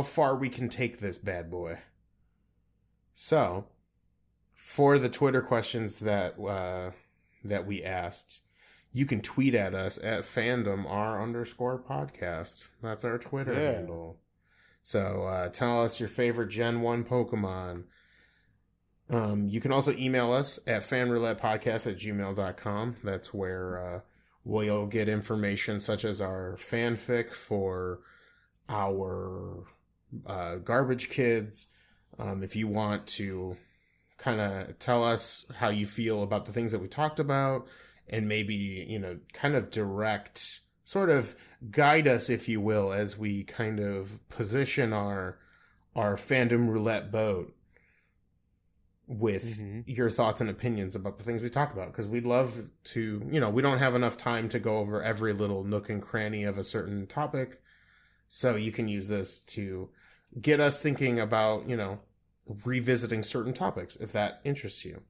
far we can take this bad boy. So, for the Twitter questions that we asked, you can tweet at us at fandomr_podcast. That's our Twitter handle. So, tell us your favorite Gen 1 Pokemon. You can also email us at fanroulettepodcast@gmail.com. That's where we'll get information such as our fanfic for our Garbage Kids. If you want to kind of tell us how you feel about the things that we talked about, and maybe, kind of direct, sort of guide us, if you will, as we kind of position our fandom roulette boat with your thoughts and opinions about the things we talk about. Because we'd love to, we don't have enough time to go over every little nook and cranny of a certain topic. So you can use this to get us thinking about, revisiting certain topics, if that interests you.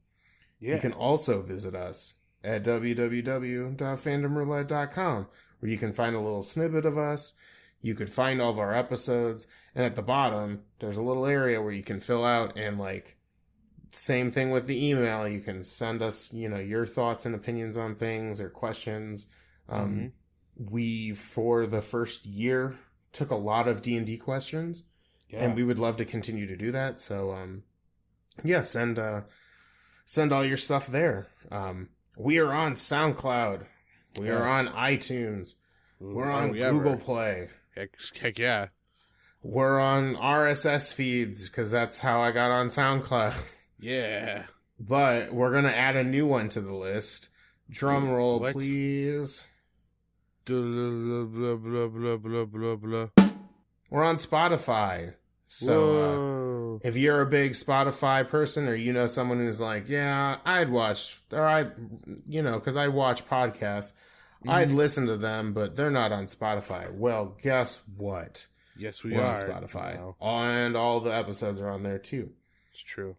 Yeah. You can also visit us at www.fandomroulette.com, where you can find a little snippet of us. You could find all of our episodes. And at the bottom, there's a little area where you can fill out, and same thing with the email. You can send us, your thoughts and opinions on things or questions. We, for the first year, took a lot of D&D questions, and we would love to continue to do that. So, send all your stuff there. We are on SoundCloud. We are on iTunes. We're on Google Play. Heck yeah. We're on RSS feeds, because that's how I got on SoundCloud. Yeah. But we're going to add a new one to the list. Drum roll, please. Blah, blah, blah, blah, blah, blah, blah. We're on Spotify. So if you're a big Spotify person, or someone who's like, yeah, because I watch podcasts, I'd listen to them, but they're not on Spotify. Well, guess what? Yes, we're on on Spotify. Now. And all the episodes are on there too. It's true.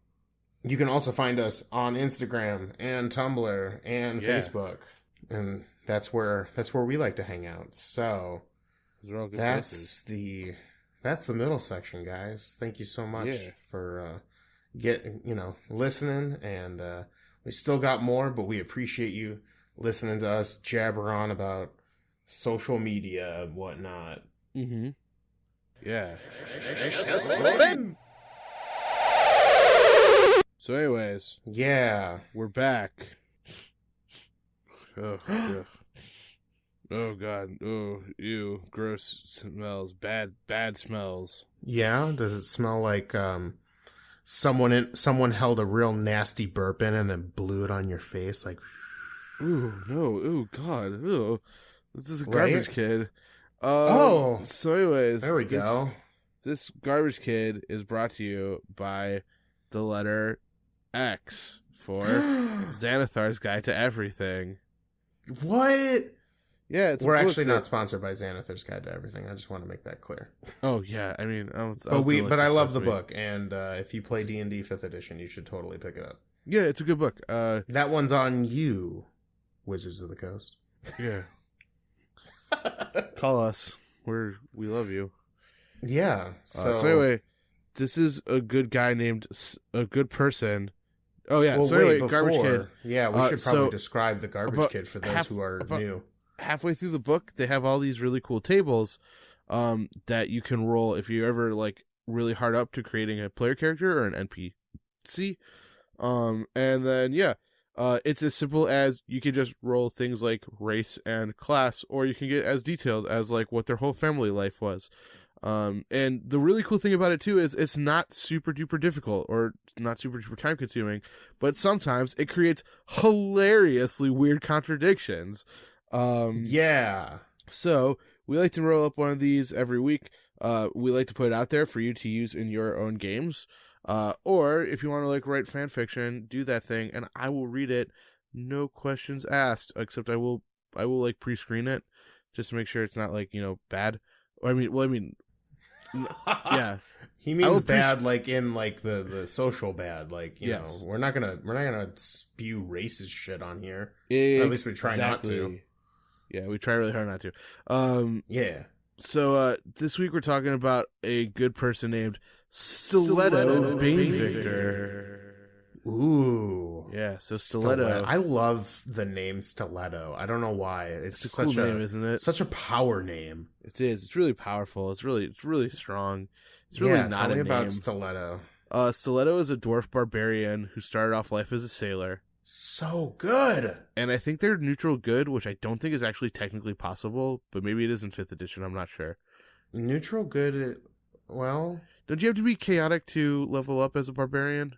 You can also find us on Instagram and Tumblr and Facebook. And That's where we like to hang out. So Those are all good that's places. the middle section, guys. Thank you so much Yeah. for listening, and we still got more, but we appreciate you listening to us jabber on about social media and whatnot. Mm-hmm. Yeah. So anyways, Yeah. we're back. Oh, ugh. Oh god. Oh, ew. Gross smells. Bad smells. Yeah. Does it smell like someone held a real nasty burp in and then blew it on your face? Like, Ooh, no. Ooh, god. Ooh. This is a Right? garbage kid. Oh. So anyways. there we go. This garbage kid is brought to you by the letter X for Xanathar's Guide to Everything. What? Yeah, it's a We're book actually that- not sponsored by Xanathar's Guide to Everything. I just want to make that clear. Oh yeah, I mean, I But I love the Sesame. book, and if you play D&D 5th edition, you should totally pick it up. Yeah, it's a good book. That one's on you, Wizards of the Coast. Yeah. Call us. We love you. Yeah. So, So anyway, this is a good guy named a good person. Oh yeah. well, so wait, anyway, garbage kid. Yeah, we should so probably describe the garbage about kid for those half- who are about- new. Halfway through the book, they have all these really cool tables, that you can roll if you ever like really hard up to creating a player character or an NPC. And then it's as simple as you can just roll things like race and class, or you can get as detailed as like what their whole family life was. And the really cool thing about it too is it's not super duper difficult or not super duper time consuming, but sometimes it creates hilariously weird contradictions. Yeah. So we like to roll up one of these every week. We like to put it out there for you to use in your own games. Or if you want to like write fan fiction, do that thing, and I will read it, no questions asked. Except I will like pre-screen it just to make sure it's not like bad. Or yeah. He I means will bad, like in like the social bad, like Yes. we're not gonna spew racist shit on here. At least we try not to. Exactly. Yeah, we try really hard not to. Yeah. So this week we're talking about a good person named Stiletto Bane Victor. Ooh. Yeah, so Stiletto. I love the name Stiletto. I don't know why. It's It's a such cool name, isn't it? such a power name. It is. It's really powerful. It's really strong. It's really not tell a me name. about Stiletto. Stiletto is a dwarf barbarian who started off life as a sailor. So good. And I think they're neutral good, which I don't think is actually technically possible, but maybe it is in 5th edition. I'm not sure. Neutral good. Well, Don't you have to be chaotic to level up as a barbarian?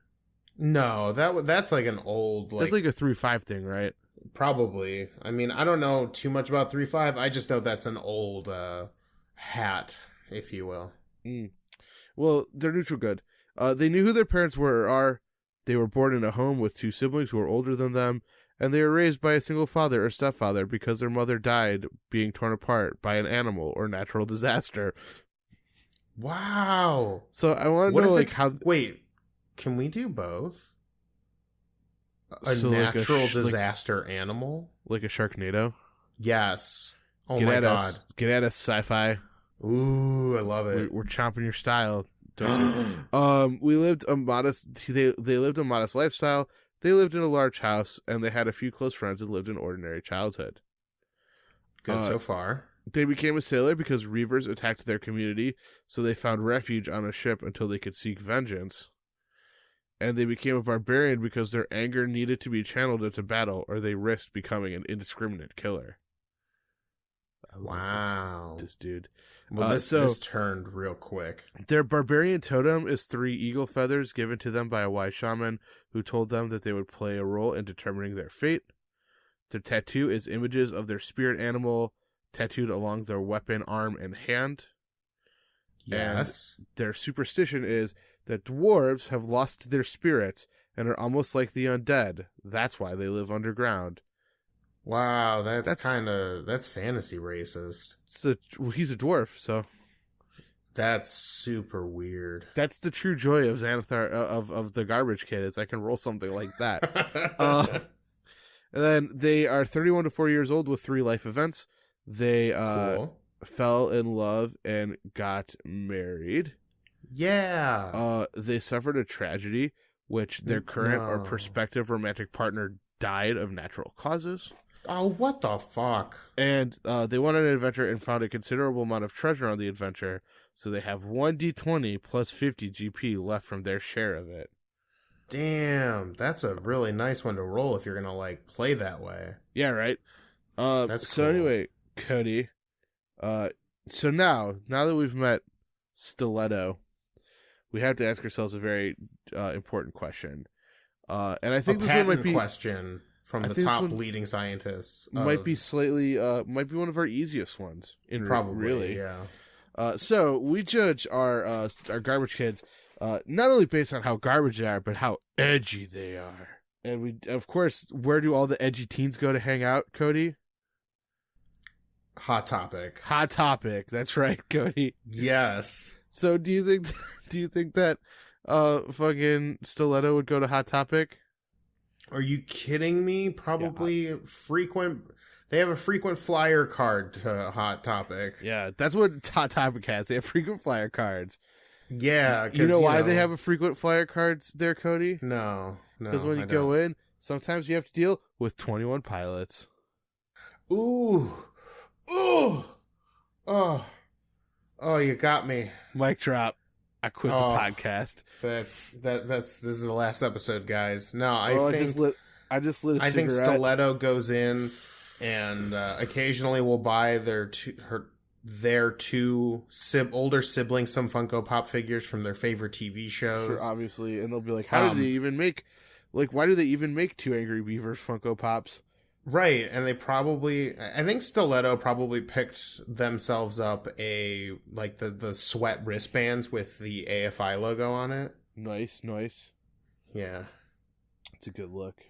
no. That's like an old. That's like a 3-5 thing, right? Probably. I mean, I don't know too much about 3-5. I just know that's an old hat, if you will. Well, they're neutral good. They knew who their parents were or are. They were born in a home with 2 siblings who were older than them, and they were raised by a single father or stepfather because their mother died being torn apart by an animal or natural disaster. Wow. So I want to What know, if like, it's, how... wait, can we do both? A So, like, natural disaster animal? like a Sharknado? Yes. Oh Get my at god. us. Get at us, sci-fi. Ooh, I love it. We're chomping your style. We lived a modest... They lived a modest lifestyle. They lived in a large house, and they had a few close friends and lived an ordinary childhood. Good so far. They became a sailor because reavers attacked their community, so they found refuge on a ship until they could seek vengeance. And they became a barbarian because their anger needed to be channeled into battle, or they risked becoming an indiscriminate killer. I love Wow. this dude. Well, this turned real quick. Their barbarian totem is 3 eagle feathers given to them by a wise shaman who told them that they would play a role in determining their fate. Their tattoo is images of their spirit animal tattooed along their weapon, arm, and hand. Yes. Their superstition is that dwarves have lost their spirits and are almost like the undead. That's why they live underground. Wow, that's fantasy racist. He's a dwarf, so That's super weird. that's the true joy of Xanathar of the garbage kid is I can roll something like that. And then they are 31 to 40 years old with 3 life events. They Cool. fell in love and got married. Yeah. They suffered a tragedy, which their current or No. prospective romantic partner died of natural causes. Oh, what the fuck? And they went on an adventure and found a considerable amount of treasure on the adventure. So they have 1d20 plus 50 GP left from their share of it. Damn, that's a really nice one to roll if you're gonna like play that way. Yeah, right? That's so cool. anyway, Cody, so now that we've met Stiletto, we have to ask ourselves a very important question. And I think A this one might patent be question from I the think this top one leading scientists. might be one of our easiest ones. Probably really. yeah. So we judge our garbage kids not only based on how garbage they are, but how edgy they are. And we, of course, where do all the edgy teens go to hang out, Cody? Hot Topic. Hot Topic. That's right, Cody. Yes. So do you think that fucking Stiletto would go to Hot Topic? Are you kidding me? Probably frequent. They have a frequent flyer card to Hot Topic. Yeah, that's what Hot Topic has. They have frequent flyer cards. Yeah. You know why they have a frequent flyer cards there, Cody? No. Because when you go in, sometimes you have to deal with 21 Pilots. Ooh. Ooh. Oh. Oh, you got me. Mic drop. I quit the podcast. This is the last episode, guys. No, I just lit a I think cigarette. Stiletto goes in and occasionally will buy their two older siblings some Funko Pop figures from their favorite TV shows. Sure, obviously, and they'll be like, "How did they even make? Like, why do they even make 2 Angry Beavers Funko Pops?" Right, and I think Stiletto probably picked themselves up the sweat wristbands with the AFI logo on it. Nice. Yeah. It's a good look.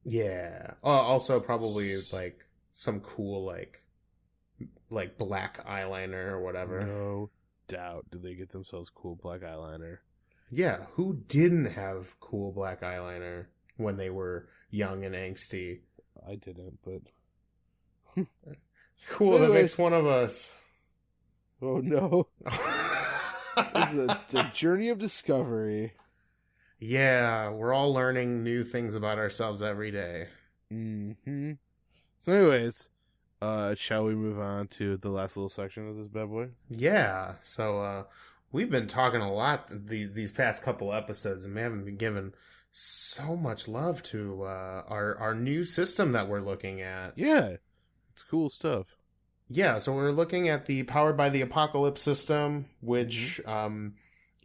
Yeah. Also probably like some cool like black eyeliner or whatever. No doubt. Did they get themselves cool black eyeliner? Yeah, who didn't have cool black eyeliner when they were young and angsty? I didn't, but Cool, that Anyways. makes one of us. oh no. It's a journey of discovery. Yeah, we're all learning new things about ourselves every day. Mm-hmm. So anyways, shall we move on to the last little section of this bad boy? Yeah, so we've been talking a lot these past couple episodes, and we haven't been given so much love to our new system that we're looking at. Yeah. It's cool stuff. Yeah, so we're looking at the Powered by the Apocalypse system, which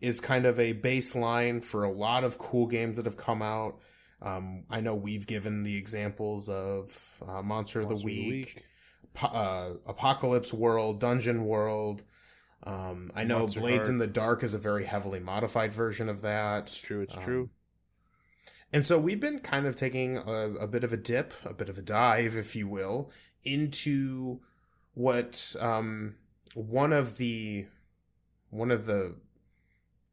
is kind of a baseline for a lot of cool games that have come out. I know we've given the examples of Monster of the Week, Apocalypse World, Dungeon World. I know Monster Blades Heart. in the Dark is a very heavily modified version of that. It's true. And so we've been kind of taking a bit of a dip, a bit of a dive, if you will, into what one of the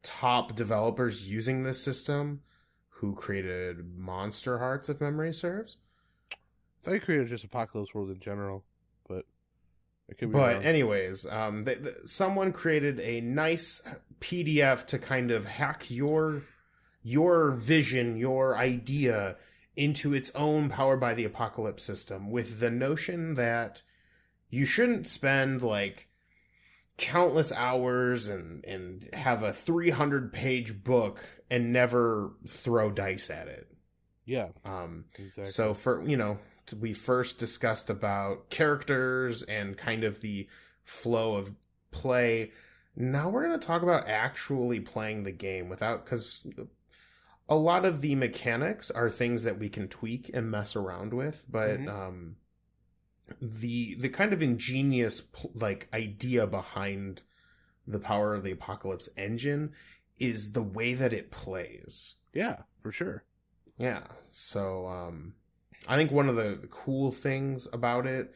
top developers using this system, who created Monster Hearts, if memory serves. They created just Apocalypse World in general, but it could be But wrong. anyways, someone created a nice PDF to kind of hack your vision, your idea into its own Powered by the Apocalypse system, with the notion that you shouldn't spend like countless hours and have a 300-page book and never throw dice at it. Yeah. Exactly. So we first discussed about characters and kind of the flow of play. Now we're going to talk about actually playing the game because a lot of the mechanics are things that we can tweak and mess around with, but the kind of ingenious idea behind the Power of the Apocalypse engine is the way that it plays. Yeah, for sure. Yeah. So I think one of the cool things about it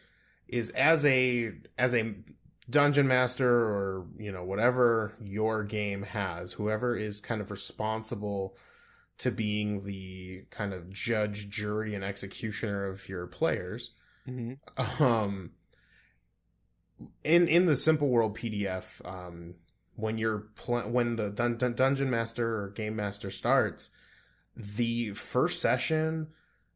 is as a dungeon master, or whatever your game has, whoever is kind of responsible to being the kind of judge, jury, and executioner of your players. Mm-hmm. In the Simple World PDF, when when the dungeon master or game master starts, the first session,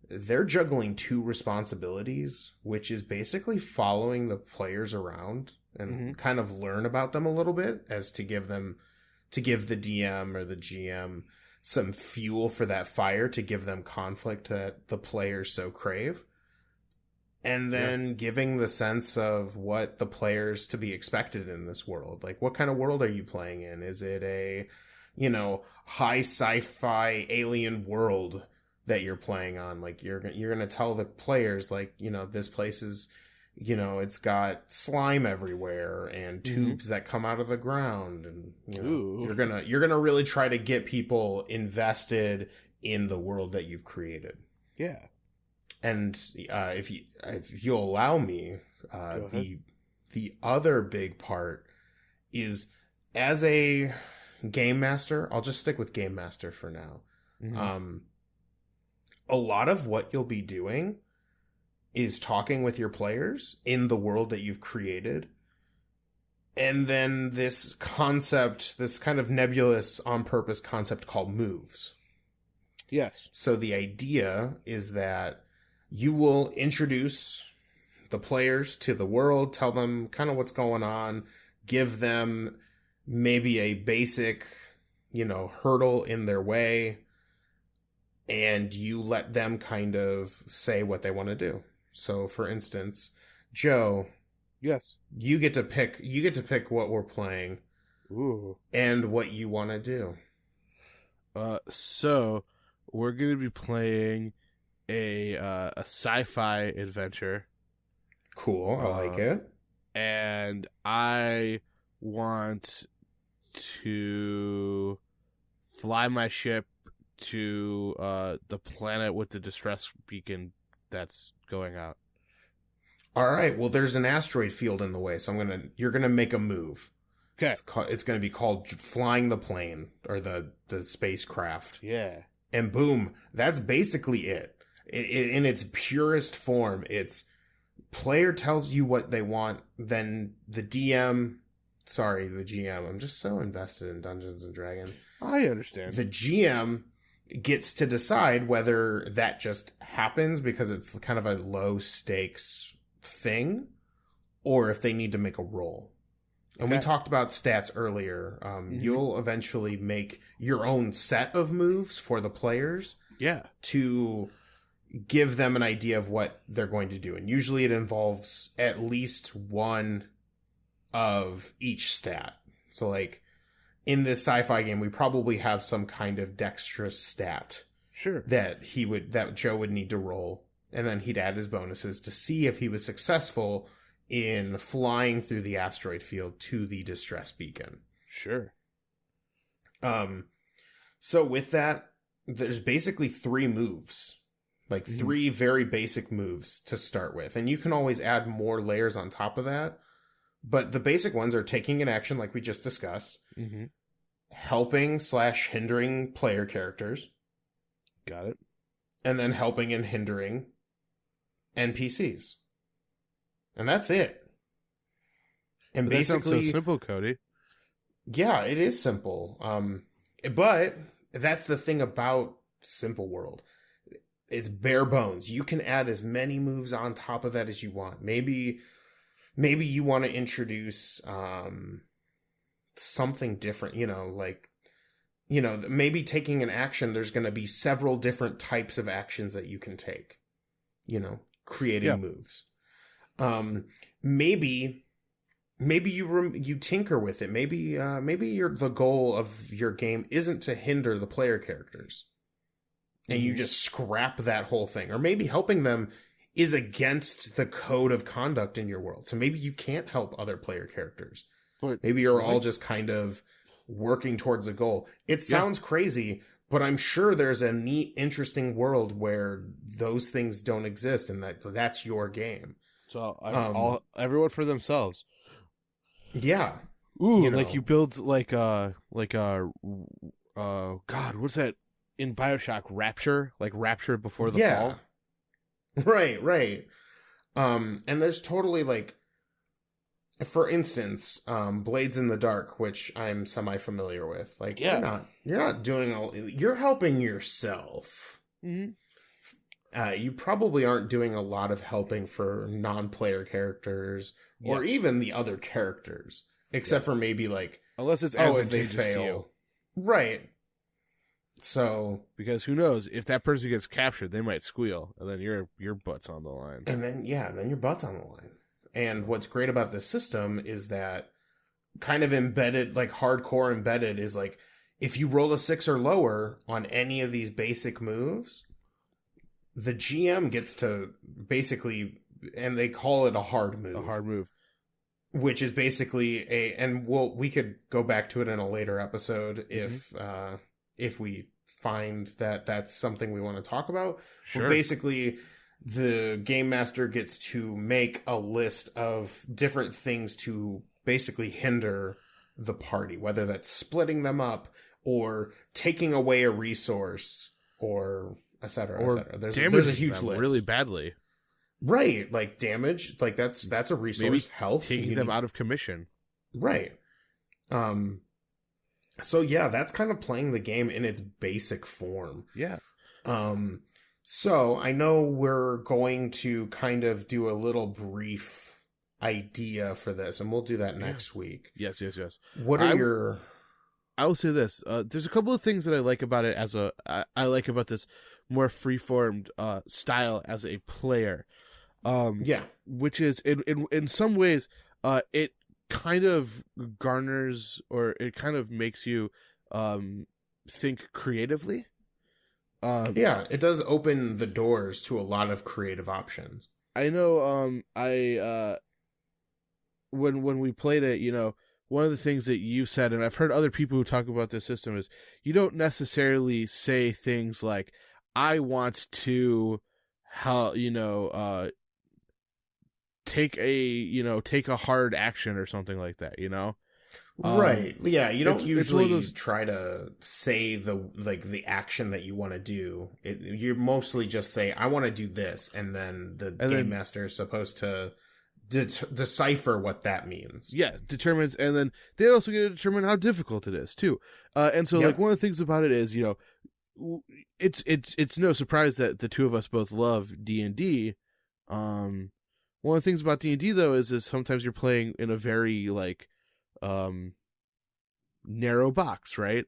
they're juggling two responsibilities, which is basically following the players around and kind of learn about them a little bit, as to give the DM or the GM some fuel for that fire, to give them conflict that the players so crave. And then giving the sense of what the players to be expected in this world. Like, what kind of world are you playing in? Is it a, high sci-fi alien world that you're playing on? Like, you're going to tell the players, like, this place is, it's got slime everywhere and tubes that come out of the ground. And, you're going to really try to get people invested in the world that you've created. Yeah. And if you'll allow me, the other big part is, as a game master, I'll just stick with game master for now. A lot of what you'll be doing is talking with your players in the world that you've created. And then this concept, this kind of nebulous on purpose concept called moves. Yes. So the idea is that you will introduce the players to the world, tell them kind of what's going on, give them maybe a basic, hurdle in their way, and you let them kind of say what they want to do. So, for instance, Joe, yes, you get to pick what we're playing. Ooh. And what you want to do. So we're going to be playing a sci-fi adventure. Cool, I like it. And I want to fly my ship to the planet with the distress beacon that's going out. All right. Well, there's an asteroid field in the way, so you're gonna make a move. Okay. It's gonna be called flying the plane, or the spacecraft. Yeah. And boom, that's basically it. In its purest form, it's player tells you what they want, then the GM, I'm just so invested in Dungeons and Dragons. I understand. The GM gets to decide whether that just happens because it's kind of a low stakes thing, or if they need to make a roll. And we talked about stats earlier. You'll eventually make your own set of moves for the players. Yeah. To give them an idea of what they're going to do. And usually it involves at least one of each stat. So, like, in this sci-fi game, we probably have some kind of dexterous stat. Sure. That Joe would need to roll. And then he'd add his bonuses to see if he was successful in flying through the asteroid field to the distress beacon. Sure. So with that, there's basically 3 moves. Like 3 very basic moves to start with. And you can always add more layers on top of that. But the basic ones are taking an action like we just discussed. Helping / hindering player characters. Got it. And then helping and hindering NPCs. And that's it. And basically, that sounds so simple, Cody. Yeah, it is simple. But that's the thing about Simple World. It's bare bones. You can add as many moves on top of that as you want. Maybe you want to introduce something different, maybe taking an action, there's going to be several different types of actions that you can take, creating moves. Maybe you tinker with it. Maybe the goal of your game isn't to hinder the player characters. And you just scrap that whole thing. Or maybe helping them is against the code of conduct in your world. So maybe you can't help other player characters. But maybe you're all just kind of working towards a goal. It sounds crazy, but I'm sure there's a neat, interesting world where those things don't exist, and that's your game. So everyone for themselves. Yeah. Ooh, like you build God, what's that in BioShock Rapture, like Rapture before the Yeah. fall. Right. And there's totally like, for instance, Blades in the Dark, which I'm semi-familiar with. Like, Yeah. you're not doing you're helping yourself. Mm-hmm. You probably aren't doing a lot of helping for non-player characters or even the other characters, except for maybe like, unless it's if they advantageous to fail. you. Right. So, because who knows, if that person gets captured, they might squeal, and then your butt's on the line. and then your butt's on the line. And what's great about this system is that kind of embedded, like hardcore embedded, is like, if you roll a 6 or lower on any of these basic moves, the GM gets to basically, and they call it a hard move. A hard move. Which is basically we could go back to it in a later episode if we find that that's something we want to talk about. Sure. But basically, the game master gets to make a list of different things to basically hinder the party, whether that's splitting them up or taking away a resource or et cetera, et cetera. There's a huge list. Really badly. Right, like damage, like that's a resource. Maybe health, taking them out of commission. Right. So yeah, that's kind of playing the game in its basic form. Yeah. So I know we're going to kind of do a little brief idea for this, and we'll do that next week. Yes. What are I will say this. There's a couple of things that I like about it I like about this more freeformed style as a player. Which is in some ways it kind of garners, or it kind of makes you think creatively. It does open the doors to a lot of creative options. I know when we played it, one of the things that you said, and I've heard other people who talk about this system, is you don't necessarily say things like, I want to take a hard action or something like that, Right. Yeah, you don't usually those... try to say the action that you want to do. You mostly just say, I want to do this, and then the game master is supposed to decipher what that means. Yeah, determines, and then they also get to determine how difficult it is too. And so like one of the things about it is, it's no surprise that the two of us both love D&D. One of the things about D&D though is sometimes you're playing in a very like narrow box, right?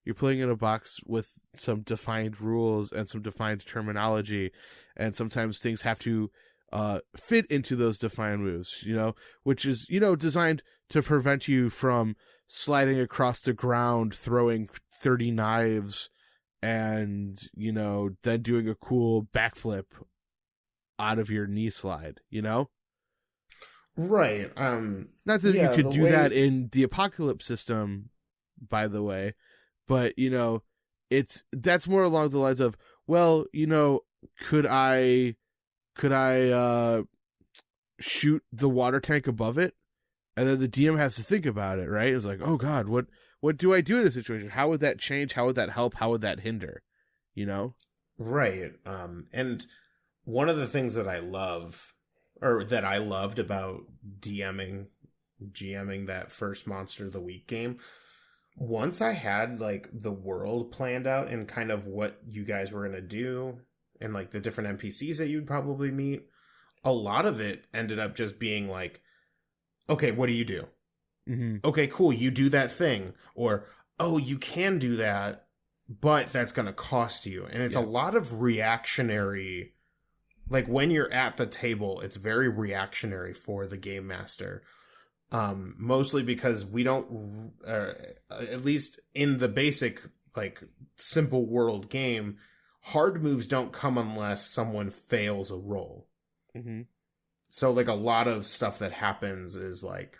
You're playing in a box with some defined rules and some defined terminology, and sometimes things have to fit into those defined moves, which is, designed to prevent you from sliding across the ground, throwing 30 knives, and, then doing a cool backflip out of your knee slide, Right. Not that you could do that in the Apocalypse system, by the way, but, that's more along the lines of, well, could I shoot the water tank above it? And then the DM has to think about it, right? It's like, oh God, what do I do in this situation? How would that change? How would that help? How would that hinder? Right. And one of the things that I love, or that I loved about GMing that first Monster of the Week game, once I had like the world planned out and kind of what you guys were going to do, and like the different NPCs that you'd probably meet, a lot of it ended up just being like, okay, what do you do? Mm-hmm. Okay, cool, you do that thing. Or, oh, you can do that, but that's going to cost you. And it's a lot of reactionary, like when you're at the table, it's very reactionary for the game master. Mostly because we don't, at least in the basic, like simple world game, hard moves don't come unless someone fails a roll. Mm-hmm. So like a lot of stuff that happens is like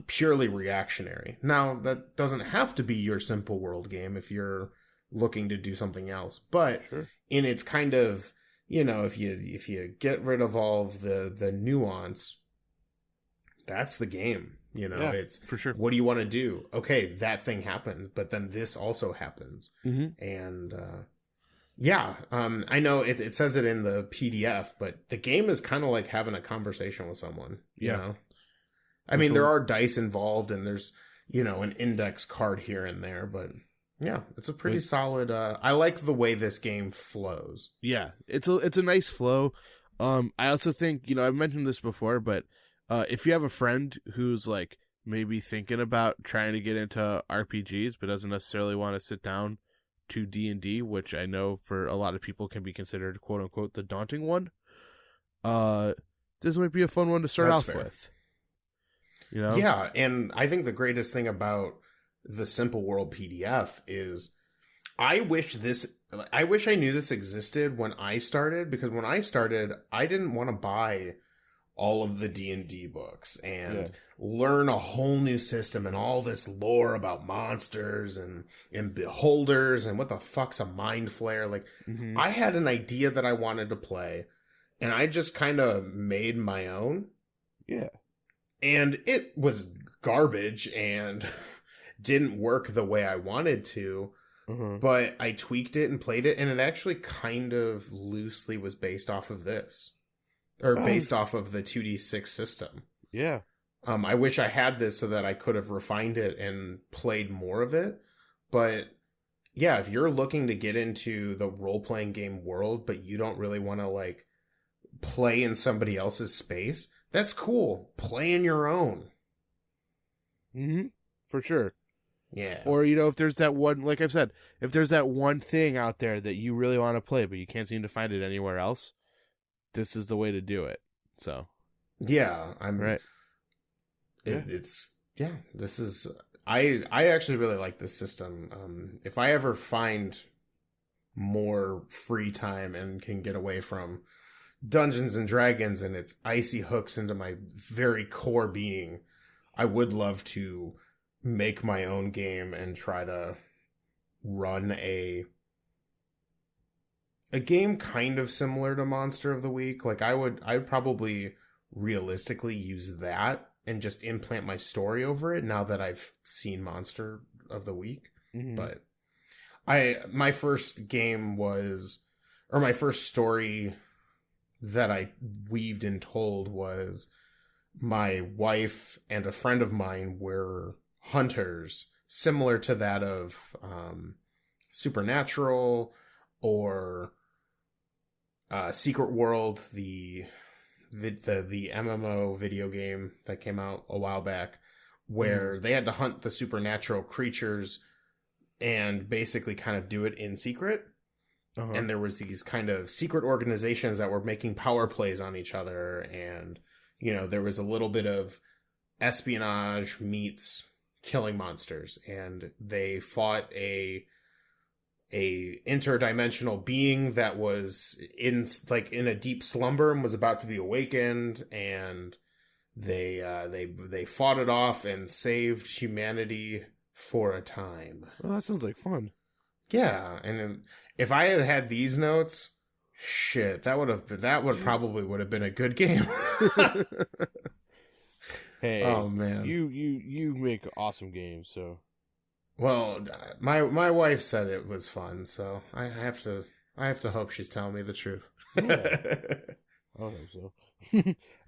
purely reactionary. Now that doesn't have to be your simple world game if you're looking to do something else, but in its kind of, if you get rid of all of the nuance, that's the game. Yeah, it's for sure. What do you want to do? Okay, that thing happens, but then this also happens. Mm-hmm. And yeah, I know it says it in the PDF, but the game is kind of like having a conversation with someone, you know? I mean, there are dice involved and there's, an index card here and there, but yeah, it's a pretty solid, I like the way this game flows. Yeah, it's a nice flow. I also think, I've mentioned this before, but if you have a friend who's like maybe thinking about trying to get into RPGs but doesn't necessarily want to sit down to D&D, which I know for a lot of people can be considered quote unquote the daunting one, this might be a fun one to start off with. Yeah, and I think the greatest thing about the Simple World PDF is I wish I knew this existed when I started, because when I started, I didn't want to buy all of the D&D books and learn a whole new system and all this lore about monsters and beholders and what the fuck's a mind flare. Like, I had an idea that I wanted to play, and I just kind of made my own. Yeah. And it was garbage and didn't work the way I wanted to. But I tweaked it and played it, and it actually kind of loosely was based off of this. Or based off of the 2D6 system. Yeah. I wish I had this so that I could have refined it and played more of it. But yeah, if you're looking to get into the role-playing game world, but you don't really want to, like, play in somebody else's space, that's cool. Play in your own. For sure. Yeah. Or, if there's that one, like I've said, if there's that one thing out there that you really want to play, but you can't seem to find it anywhere else, this is the way to do it. So. Yeah. I'm right. This is, I actually really like this system. If I ever find more free time and can get away from Dungeons and Dragons and its icy hooks into my very core being, I would love to make my own game and try to run a game kind of similar to Monster of the Week. Like, I'd probably realistically use that and just implant my story over it now that I've seen Monster of the Week. But my first game was, or my first story that I weaved and told was, my wife and a friend of mine were hunters, similar to that of Supernatural or Secret World, the MMO video game that came out a while back, where they had to hunt the supernatural creatures and basically kind of do it in secret. And there was these kind of secret organizations that were making power plays on each other, and there was a little bit of espionage meets killing monsters, and they fought a interdimensional being that was in a deep slumber and was about to be awakened, and they fought it off and saved humanity for a time. Well, that sounds like fun. Yeah, and if I had had these notes, shit, that would probably been a good game. Hey, oh man, you make awesome games, so. Well, my wife said it was fun, so I have to hope she's telling me the truth. Yeah. I hope so.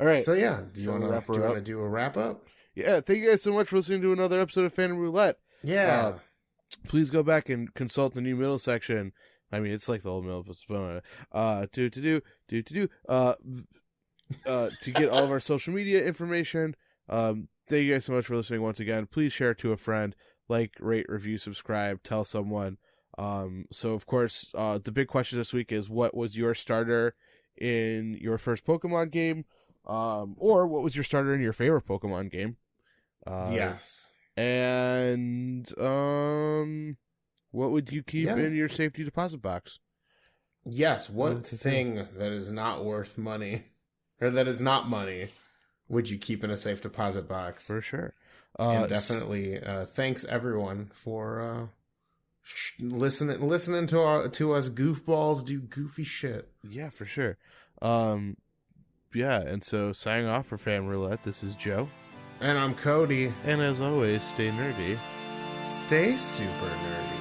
All right. So yeah, do you want to do a wrap up? Yeah, thank you guys so much for listening to another episode of Phantom Roulette. Yeah. Please go back and consult the new middle section. I mean, it's like the old middle, but to get all of our social media information. Thank you guys so much for listening once again. Please share it to a friend. Like, rate, review, subscribe, tell someone. So of course, the big question this week is, what was your starter in your first Pokemon game? Or what was your starter in your favorite Pokemon game? Yes. And what would you keep in your safety deposit box? Yes, what thing that is not worth money, or that is not money, would you keep in a safe deposit box? For sure. And definitely, thanks everyone for listening to us goofballs do goofy shit. Yeah, for sure. Yeah, and so signing off for Fan Roulette, this is Joe. And I'm Cody. And as always, stay nerdy. Stay super nerdy.